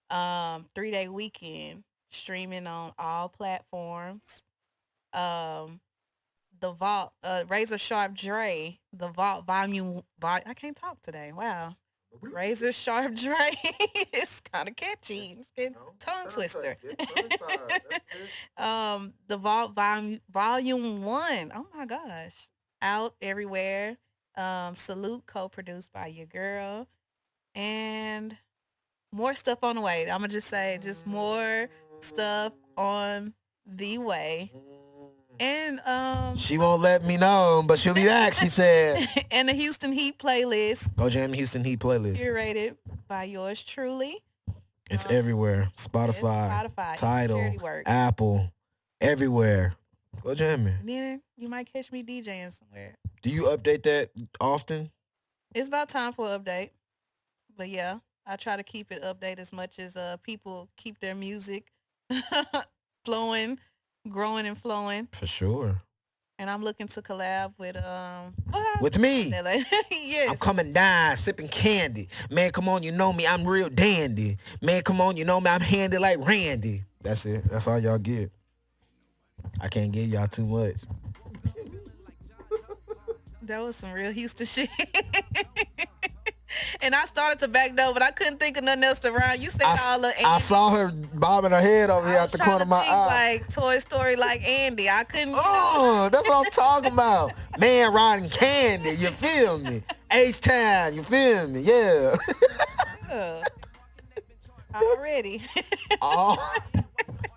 3 Day Weekend streaming on all platforms. The Vault, Razor Sharp Dre, the Vault I can't talk today. Wow. Razor Sharp Dre. It's kind of catchy. It's a tongue twister. The Vault Volume 1. Oh my gosh. Out everywhere. Salute, co-produced by your girl. And more stuff on the way. I'm going to just say just more stuff on the way. And she won't let me know, but she'll be back, she said. And the Houston Heat playlist. Go jam Houston Heat playlist. Curated by yours truly. It's everywhere. Spotify, Tidal, Apple, everywhere. Go jam it. Then you might catch me DJing somewhere. Do you update that often? It's about time for an update. But yeah, I try to keep it updated as much as people keep their music flowing, growing and flowing. For sure. And I'm looking to collab with With me. yes. I'm coming down, sipping candy. Man, come on, you know me, I'm real dandy. Man, come on, you know me, I'm handy like Randy. That's it. That's all y'all get. I can't give y'all too much. That was some real Houston shit. And I started to back door, but I couldn't think of nothing else to rhyme. You said all the Andy. I saw her bobbing her head over here at the corner of my eye. Like Toy Story, like Andy. I couldn't. Oh, that's what I'm talking about. Man riding candy. You feel me? H-Town. You feel me? Yeah. Already. Oh,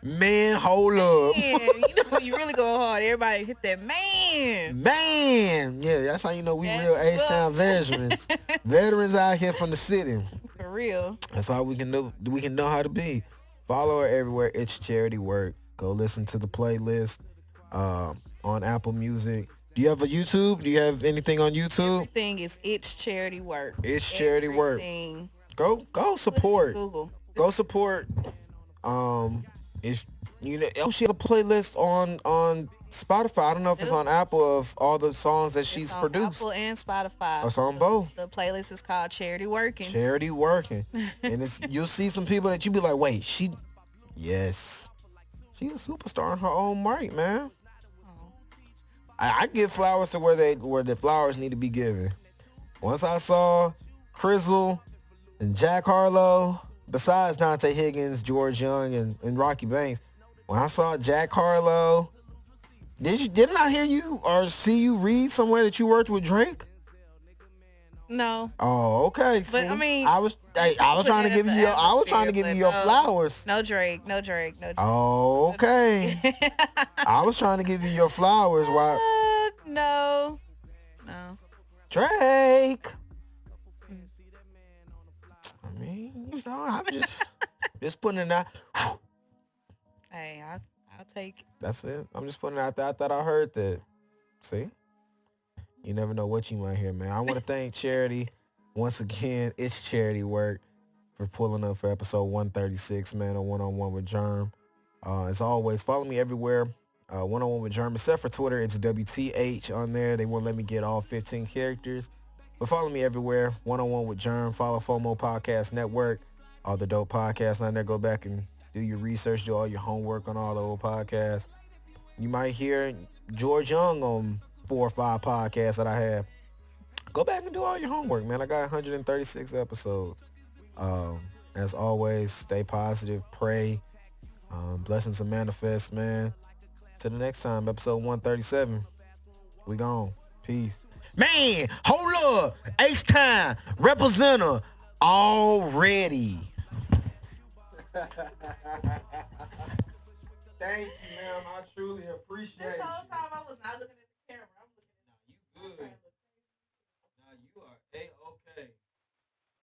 man, hold up. Man, you know you really go hard. Everybody hit that man. Man. Yeah, that's how you know we real H-Town veterans. Veterans out here from the city. For real. That's all we can do. We can know how to be. Follow her everywhere. It's charity work. Go listen to the playlist on Apple Music. Do you have a YouTube? Do you have anything on YouTube? Everything is It's Charity Work. It's charity work. Go support. Google. Go support. If you know, she has a playlist on Spotify. I don't know if it's on Apple of all the songs that she's produced. Apple and Spotify. It's on both. The playlist is called Charity Working. Charity Working. And you'll see some people that you be like, wait, yes. She a superstar in her own right, man. I give flowers to where the flowers need to be given. Once I saw Crizzle and Jack Harlow, besides Dante Higgins, George Young, and Rocky Banks, when I saw Jack Harlow, didn't I hear you or see you read somewhere that you worked with Drake? No. Oh, okay. But see, I mean, I was trying to give you your flowers. No Drake. Oh, okay. I was trying to give you your flowers. Why? No. Drake. I mean, you know, I'm just putting it out. Hey, I'll take it. That's it. I'm just putting it out there. I thought I heard that. See? You never know what you might hear, man. I want to thank Charity once again. It's Charity Work for pulling up for episode 136, man, on One-on-One with Jerm. As always, follow me everywhere. One-on-One with Jerm, except for Twitter. It's WTH on there. They won't let me get all 15 characters. But follow me everywhere. One-on-One with Jerm. Follow FOMO Podcast Network. All the dope podcasts on there. Go back and do your research. Do all your homework on all the old podcasts. You might hear George Young on 4 or 5 podcasts that I have. Go back and do all your homework, man. I got 136 episodes. As always, stay positive, pray, blessings and manifest, man. Till the next time, episode 137. We gone. Peace. Man, hold up. H-Time, representative, already. Thank you, ma'am. I truly appreciate it. This whole time I was not looking at